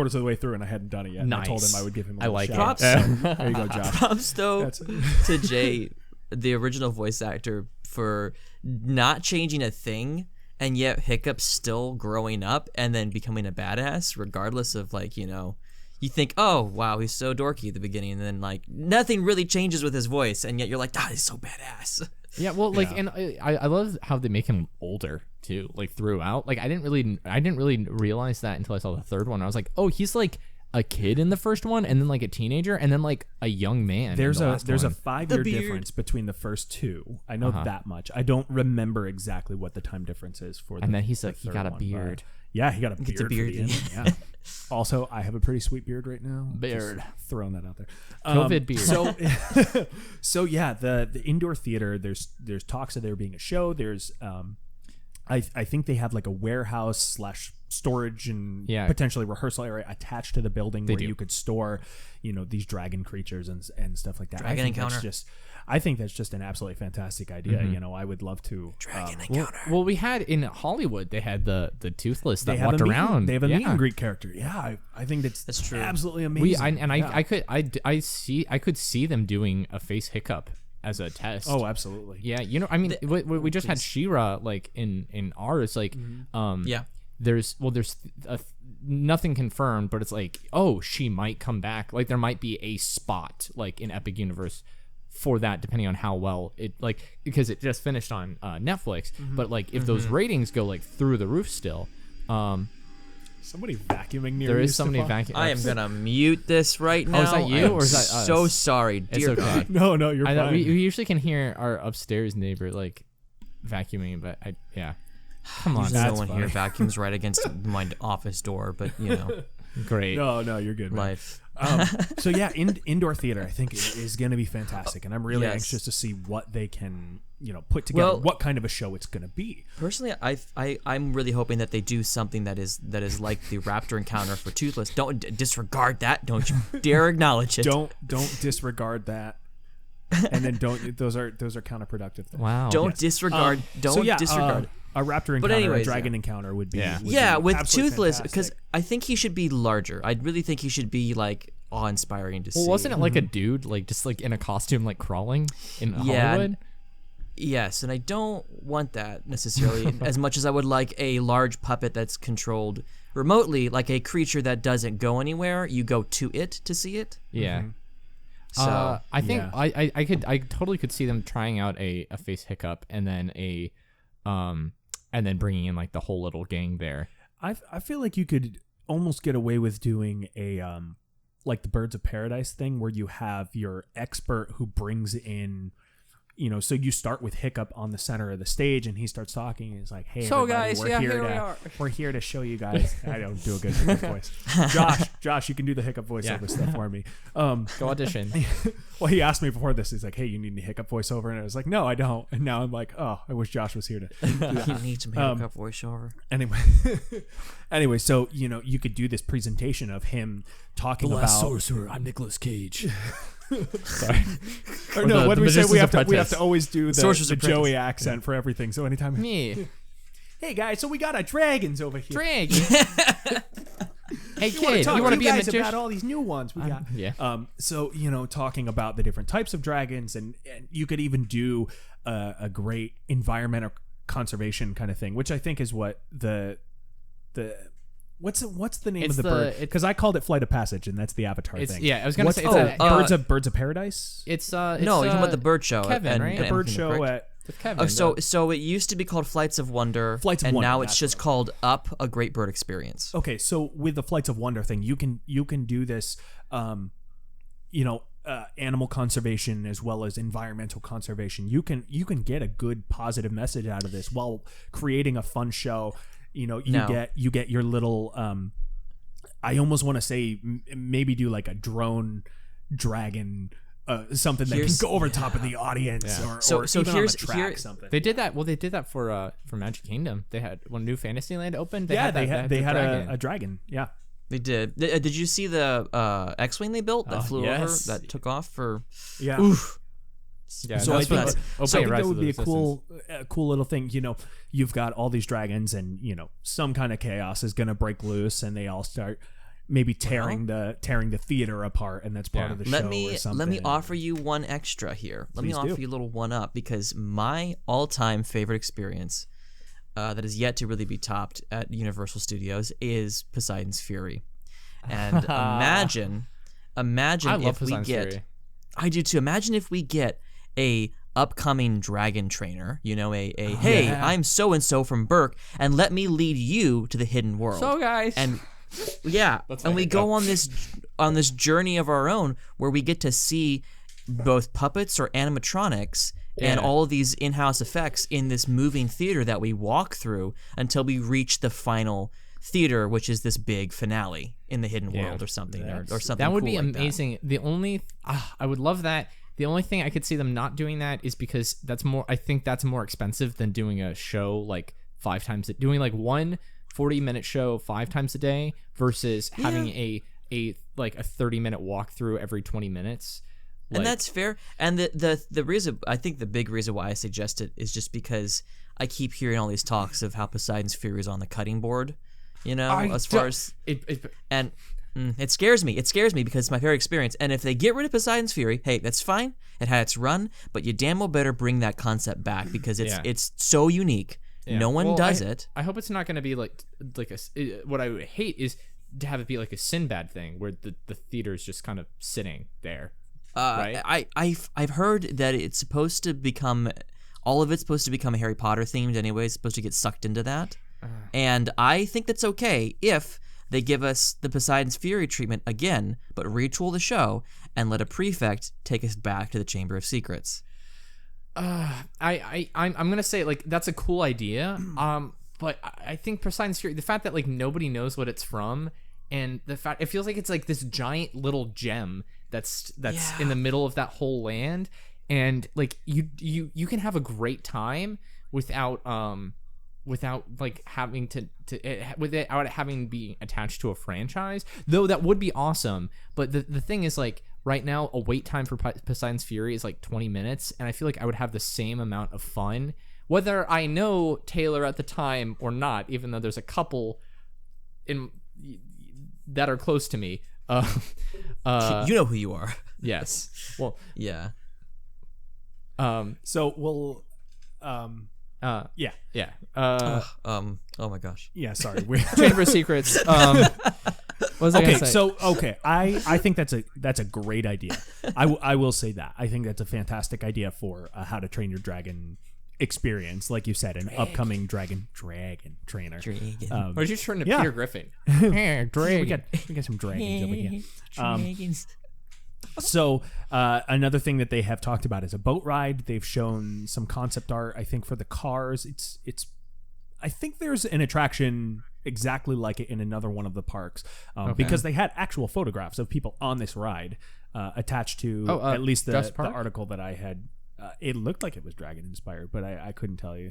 of the way through and I hadn't done it yet. Nice. I told him I would give him a little like shout. it. There you go, Josh. Props though to Jay, the original voice actor, for not changing a thing, and yet Hiccup's still growing up and then becoming a badass, regardless of you think, oh wow, he's so dorky at the beginning, and then like nothing really changes with his voice, and yet you're like, he's so badass. Yeah, well, and I love how they make him older too, like throughout. Like I didn't really realize that until I saw the third one. I was like, oh, he's like a kid in the first one, and then like a teenager, and then like a young man. There's a 5-year beard. difference between the first two. I know that much. I don't remember exactly what the time difference is for. And then he got a one, beard. Yeah, he got a beard. It's a beard. For the end, yeah. Also, I have a pretty sweet beard right now. Beard. Just throwing that out there. COVID beard. So yeah, the indoor theater. There's talks of there being a show. There's I think they have like a warehouse / storage and potentially rehearsal area attached to the building where you could store, these dragon creatures and stuff like that. Dragon encounter. I think that's just an absolutely fantastic idea. I would love to. Dragon encounter. Well, we had in Hollywood, they had the Toothless that They have walked around. They have a meet and greet character. Yeah, I think that's true. Absolutely amazing. I could see them doing a face Hiccup as a test. Oh, absolutely. Yeah, we just had She-Ra like in ours, like there's nothing confirmed, but it's like, oh, she might come back. Like there might be a spot like in Epic Universe for that, depending on how well it, like, because it just finished on Netflix. But like if those ratings go like through the roof still, somebody vacuuming near there you, is somebody Stefan? vacuuming. I am gonna mute this right now. Oh, is that you or is that us? So sorry, dear okay. God. No, you're fine. We usually can hear our upstairs neighbor like vacuuming, but come on, Usually That's no one funny. here vacuums right against my office door, but great. No, you're good, man. life. So yeah, indoor theater I think is going to be fantastic, and I'm really Yes. anxious to see what they can put together, what kind of a show it's going to be. Personally, I'm really hoping that they do something that is like the Raptor encounter for Toothless. Don't disregard that. Don't you dare acknowledge it. Don't disregard that, and then don't. Those are counterproductive things. Wow. Don't disregard. Don't disregard. A raptor encounter, anyways, a dragon encounter would be With absolutely Toothless, fantastic. because I think he should be larger. I really think he should be like awe-inspiring to see. Well, wasn't it like a dude, like just like in a costume, like crawling in Yeah. Hollywood? Yes, and I don't want that necessarily as much as I would like a large puppet that's controlled remotely, like a creature that doesn't go anywhere. You go to it to see it. Yeah. So I think yeah. I totally could see them trying out a face Hiccup and then and then bringing in like the whole little gang there. I feel like you could almost get away with doing a like the Birds of Paradise thing where you have your expert who brings in, so you start with Hiccup on the center of the stage and he starts talking and he's like, hey, So, everybody, guys, we're here to show you guys. I don't do a good Hiccup voice. Josh, you can do the Hiccup voiceover stuff for me. Go audition. Well, he asked me before this. He's like, hey, you need any Hiccup voiceover? And I was like, no, I don't. And now I'm like, oh, I wish Josh was here to do that. you need some Hiccup voiceover. Anyway, so you could do this presentation of him talking about Sorcerer. I'm Nicolas Cage. Sorry. Or no, what do we say? Magician's We have Apprentice. to always do the Sorcerer's Joey Apprentice. accent for everything. So anytime, Me. hey guys, so we got our dragons over here. Drag. Hey You want to kid, talk you want to be a guys magician? about all these new ones we got? Yeah. So talking about the different types of dragons, and you could even do a great environmental conservation kind of thing, which I think is what the what's the name It's of the the- bird? Because I called it Flight of Passage, and that's the Avatar It's thing. yeah. I was gonna say it's oh, a, Birds of Paradise. it's No, you're talking about the bird show. Kevin, right? The bird Anthony, show correct? with Kevin. Oh, so it used to be called Flights of Wonder, and Wonder, now it's that's just what called Up, a Great Bird Experience. Okay, so with the Flights of Wonder thing, you can do this, animal conservation as well as environmental conservation. You can get a good positive message out of this while creating a fun show. You get your little. I almost want to say maybe do like a drone dragon. Something that can go over top of the audience, or even on the track, something. They did that. Well, they did that for Magic Kingdom. They had when New Fantasyland opened. They had a dragon. Yeah, they did. Did you see the X-wing they built that flew over, that took off for? Yeah. Oof. Yeah, so I think that would be a cool little thing. You've got all these dragons, and some kind of chaos is going to break loose, and they all start maybe tearing the theater apart, and that's part of the show. Or something. Let me offer you one extra here. Let me offer you a little one up, because my all-time favorite experience that is yet to really be topped at Universal Studios is Poseidon's Fury. And imagine if we get Fury. I do too. Imagine if we get a upcoming dragon trainer, hey, I'm so and so from Berk, and let me lead you to the hidden world. So guys, and and we go on this journey of our own where we get to see both puppets or animatronics and all of these in-house effects in this moving theater that we walk through until we reach the final theater, which is this big finale in the hidden world or something, or something. That would cool be like amazing. That. The only I would love that. The only thing I could see them not doing that is because I think that's more expensive than doing a show like 5 times, doing like one 40-minute show 5 times a day versus having a 30-minute walkthrough every 20 minutes. And that's fair. And the reason, I think the big reason why I suggest it is just because I keep hearing all these talks of how Poseidon's Fury is on the cutting board, it scares me. It scares me because it's my favorite experience. And if they get rid of Poseidon's Fury, hey, that's fine. It had its run, but you damn well better bring that concept back because it's so unique. Yeah. No one does it. I hope it's not going to be like what I would hate is to have it be like a Sinbad thing where the theater is just kind of sitting there. Right? I've heard that it's supposed to become, all of it's supposed to become Harry Potter themed anyway. It's supposed to get sucked into that. And I think that's okay if they give us the Poseidon's Fury treatment again, but retool the show and let a prefect take us back to the Chamber of Secrets. I'm gonna say like that's a cool idea. But I think Poseidon's Fury, the fact that like nobody knows what it's from, and the fact it feels like it's like this giant little gem that's in the middle of that whole land, and like you can have a great time without like having without it having being attached to a franchise, though that would be awesome. But the thing is, like, right now a wait time for Poseidon's Fury is like 20 minutes, and I feel like I would have the same amount of fun whether I know Taylor at the time or not, even though there's a couple that are close to me. You know who you are. Yes. Well, yeah. So we'll yeah. Oh my gosh. Yeah, sorry. Chamber of Secrets. What was I gonna say? So I think that's a great idea. I will say that. I think that's a fantastic idea for How to Train Your Dragon experience, like you said, an upcoming dragon trainer. Or you turn to Peter Griffin? We got some dragons over here. Dragons. So another thing that they have talked about is a boat ride. They've shown some concept art, I think, for the cars. It's I think there's an attraction exactly like it in another one of the parks, because they had actual photographs of people on this ride attached to at least the article that I had. It looked like it was dragon inspired, but I couldn't tell you.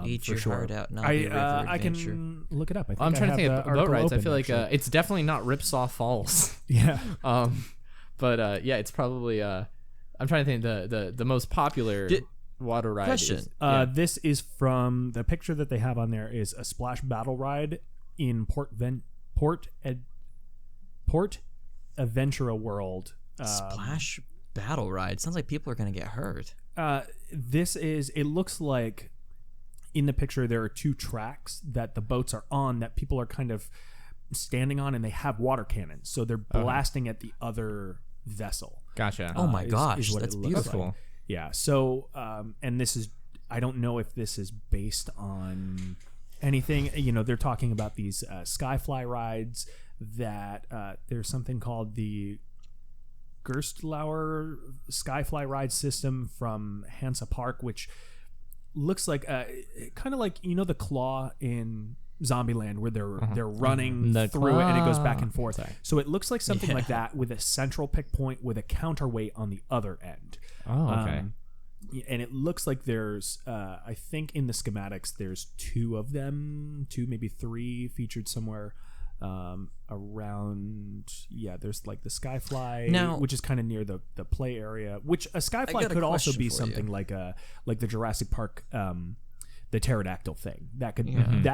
Eat your heart out. I can look it up. I'm trying to think of boat rides. I feel like it's definitely not Ripsaw Falls. Yeah. But yeah, it's probably. I'm trying to think the most popular water ride. Question. This is from the picture that they have on there is a splash battle ride in Port Aventura World. Splash battle ride sounds like people are going to get hurt. It looks like in the picture there are 2 tracks that the boats are on that people are kind of standing on, and they have water cannons, so they're blasting at the other vessel. Gotcha. Oh my gosh, is what that's it looks beautiful. Like. Yeah. So and this is I don't know if this is based on anything. They're talking about these Skyfly rides that there's something called the Gerstlauer Skyfly ride system from Hansa Park, which looks like kind of like the claw in Zombieland where they're running through it and it goes back and forth. So it looks like something like that with a central pick point with a counterweight on the other end. Oh, okay. And it looks like there's I think in the schematics there's two, maybe three featured somewhere around. There's like the Skyfly now, which is kind of near the play area, which a Skyfly could also be something like the Jurassic Park the pterodactyl thing. That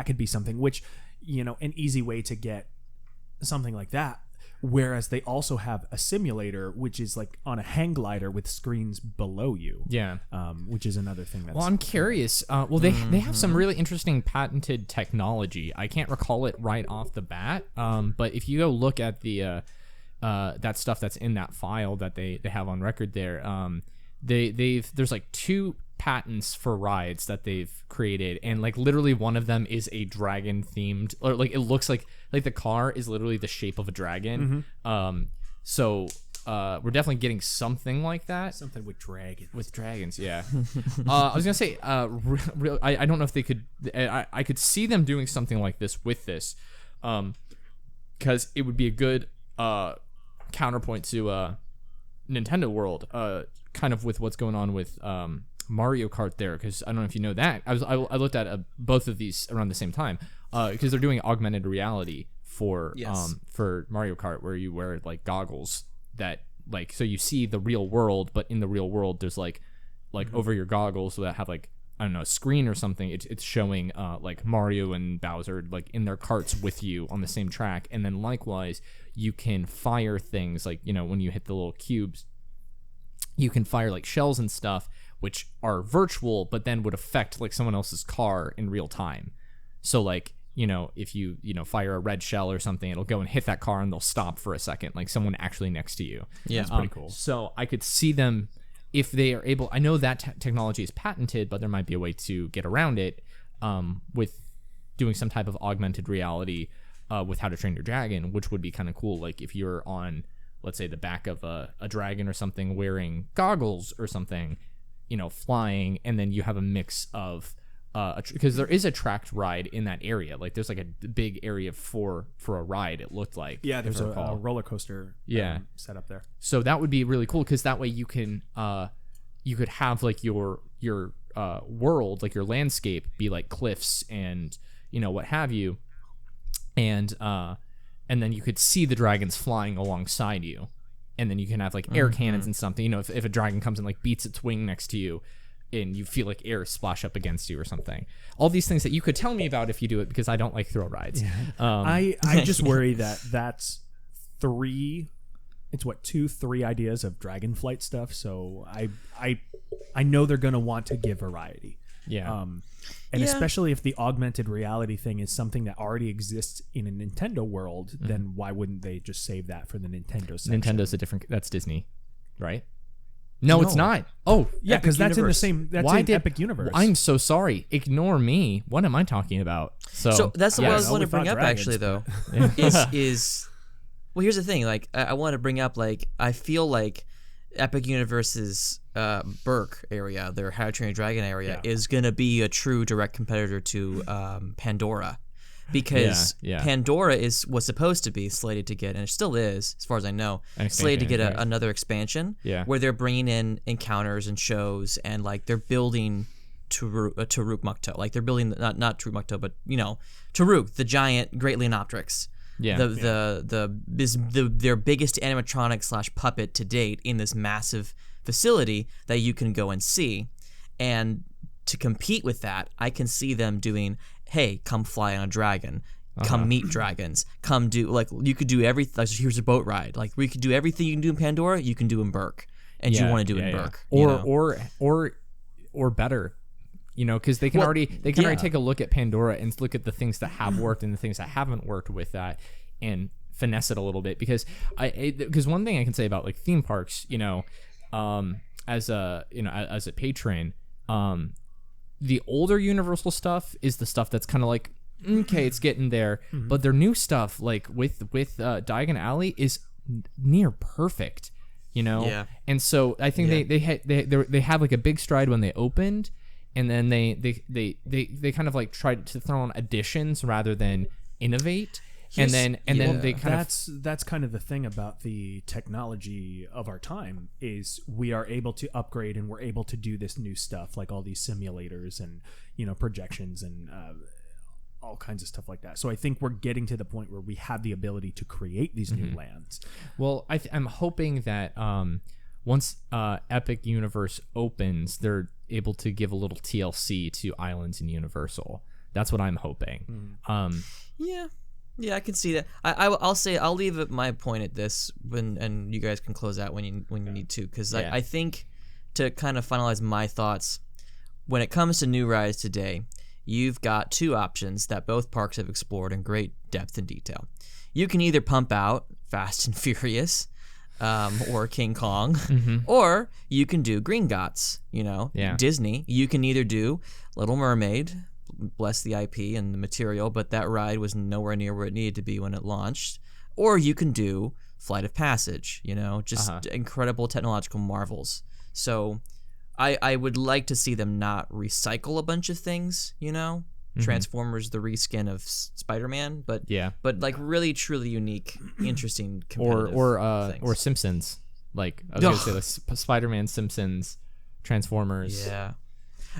could be something, which an easy way to get something like that. Whereas they also have a simulator, which is like on a hang glider with screens below you. Yeah. Which is another thing that's... Well, I'm curious. They have some really interesting patented technology. I can't recall it right off the bat. But if you go look at the that stuff that's in that file that they have on record there, there's like 2 patents for rides that they've created, and like literally one of them is a dragon themed, or like it looks like the car is literally the shape of a dragon. So we're definitely getting something like that, something with dragons. Yeah. I was gonna say I don't know if they could. I could see them doing something like this with this, because it would be a good counterpoint to Nintendo World, kind of with what's going on with Mario Kart there, because I don't know if you know that. I looked at both of these around the same time, because they're doing augmented reality for Mario Kart, where you wear like goggles that like, so you see the real world, but in the real world there's like over your goggles that have like, I don't know, a screen or something. It's showing like Mario and Bowser like in their carts with you on the same track, and then likewise you can fire things like, when you hit the little cubes, you can fire like shells and stuff, which are virtual, but then would affect like someone else's car in real time. So like, if you fire a red shell or something, it'll go and hit that car and they'll stop for a second, like someone actually next to you. Yeah, that's pretty cool. So I could see them, if they are able, I know that technology is patented, but there might be a way to get around it with doing some type of augmented reality with How to Train Your Dragon, which would be kind of cool. Like if you're on, let's say, the back of a dragon or something, wearing goggles or something, flying, and then you have a mix of because there is a tracked ride in that area. Like there's like a big area for a ride, it looked like. Yeah, there's a roller coaster set up there. So that would be really cool, because that way you can you could have like your world, like your landscape, be like cliffs and what have you, and then you could see the dragons flying alongside you. And then you can have like air cannons and something. If a dragon comes and like beats its wing next to you, and you feel like air splash up against you or something. All these things that you could tell me about if you do it, because I don't like thrill rides. Yeah. I just worry that that's 3. It's 2-3 ideas of dragon flight stuff. So I know they're gonna want to give variety. Yeah. Especially if the augmented reality thing is something that already exists in a Nintendo world, then why wouldn't they just save that for the Nintendo section? Nintendo's that's Disney, right? No, it's not. Oh, yeah, because that's in the same. That's in Epic Universe. I'm so sorry. Ignore me. What am I talking about? So that's what I was going to bring up, actually, though. is well, here's the thing. Like, I want to bring up, like, I feel like Epic Universe's Berk area, their How to Train Your Dragon area, is going to be a true direct competitor to Pandora, because Pandora was supposed to be slated to get, and it still is, as far as I know, slated to get another expansion, where they're bringing in encounters and shows, and like they're building Taruk Mukto, like they're building not Taruk Mukto, but Taruk, the giant Great Leonopteryx. Their biggest animatronic / puppet to date in this massive facility that you can go and see. And to compete with that, I can see them doing, hey, come fly on a dragon, come meet dragons, come do, like, you could do everything. Like, here's a boat ride. Like, we could do everything you can do in Pandora, you can do in Berk, and you want to do in Berk. Or better. Because they can already take a look at Pandora and look at the things that have worked and the things that haven't worked with that, and finesse it a little bit. Because one thing I can say about like theme parks, as a patron, the older Universal stuff is the stuff that's kind of like, okay, it's getting there. But their new stuff, like with Diagon Alley, is near perfect, Yeah. And so I think they had like a big stride when they opened, and then they kind of like tried to throw on additions rather than innovate. And then they kind of that's kind of the thing about the technology of our time is we are able to upgrade and we're able to do this new stuff like all these simulators and projections and all kinds of stuff like that. So I think we're getting to the point where we have the ability to create these new lands. Well, I'm hoping that once Epic Universe opens, they're able to give a little TLC to Islands and Universal. That's what I'm hoping. Yeah, I can see that. I'll say I'll leave my point at this and you guys can close out when you need to, because I think to kind of finalize my thoughts, when it comes to new rides today, you've got two options that both parks have explored in great depth and detail. You can either pump out Fast and Furious, or King Kong, or you can do Gringotts. Disney. You can either do Little Mermaid. Bless the IP and the material, but that ride was nowhere near where it needed to be when it launched. Or you can do Flight of Passage, just incredible technological marvels. So I would like to see them not recycle a bunch of things, Transformers, the reskin of Spider-Man, but like really truly unique, interesting competitive things. Or Simpsons. Like I was gonna say like Spider-Man, Simpsons, Transformers. Yeah.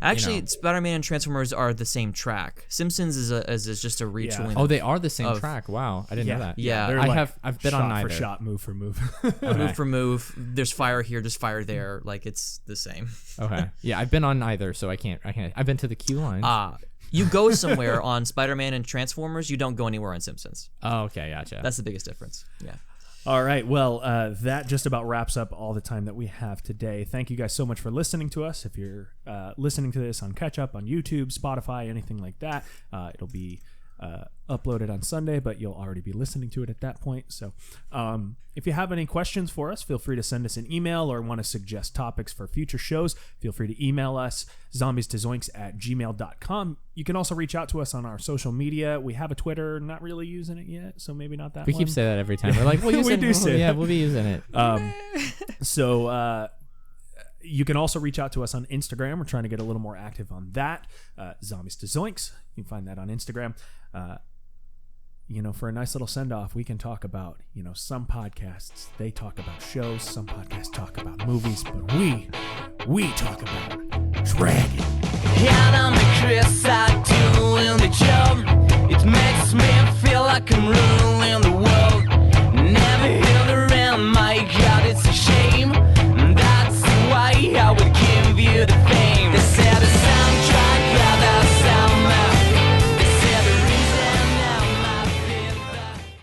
Actually, Spider-Man and Transformers are the same track. Simpsons is just a retooling. Oh, they are the same track. Wow, I didn't know that. Yeah, I've been on neither. Shot for shot, move for move. Move for move. There's fire here, there's fire there. Like it's the same. Okay. Yeah, I've been on neither, so I can't. I've been to the queue line. You go somewhere on Spider-Man and Transformers. You don't go anywhere on Simpsons. Oh, okay, gotcha. That's the biggest difference. Yeah. All right. Well, that just about wraps up all the time that we have today. Thank you guys so much for listening to us. If you're listening to this on Catch Up, on YouTube, Spotify, anything like that, it'll be uploaded on Sunday, but you'll already be listening to it at that point. So if you have any questions for us, feel free to send us an email or want to suggest topics for future shows. Feel free to email us, zombiestozoinks@gmail.com. You can also reach out to us on our social media. We have a Twitter, not really using it yet, so maybe not that We keep saying that every time. We're like, we'll use We it. do say Yeah, it. we'll be using it. So you can also reach out to us on Instagram. We're trying to get a little more active on that. Zombies to Zoinks. You can find that on Instagram. For a nice little send-off, we can talk about, some podcasts, they talk about shows. Some podcasts talk about movies, but we talk about Dragon. Yeah, I'm a Chris, I doing the job. It makes me feel like I'm ruling.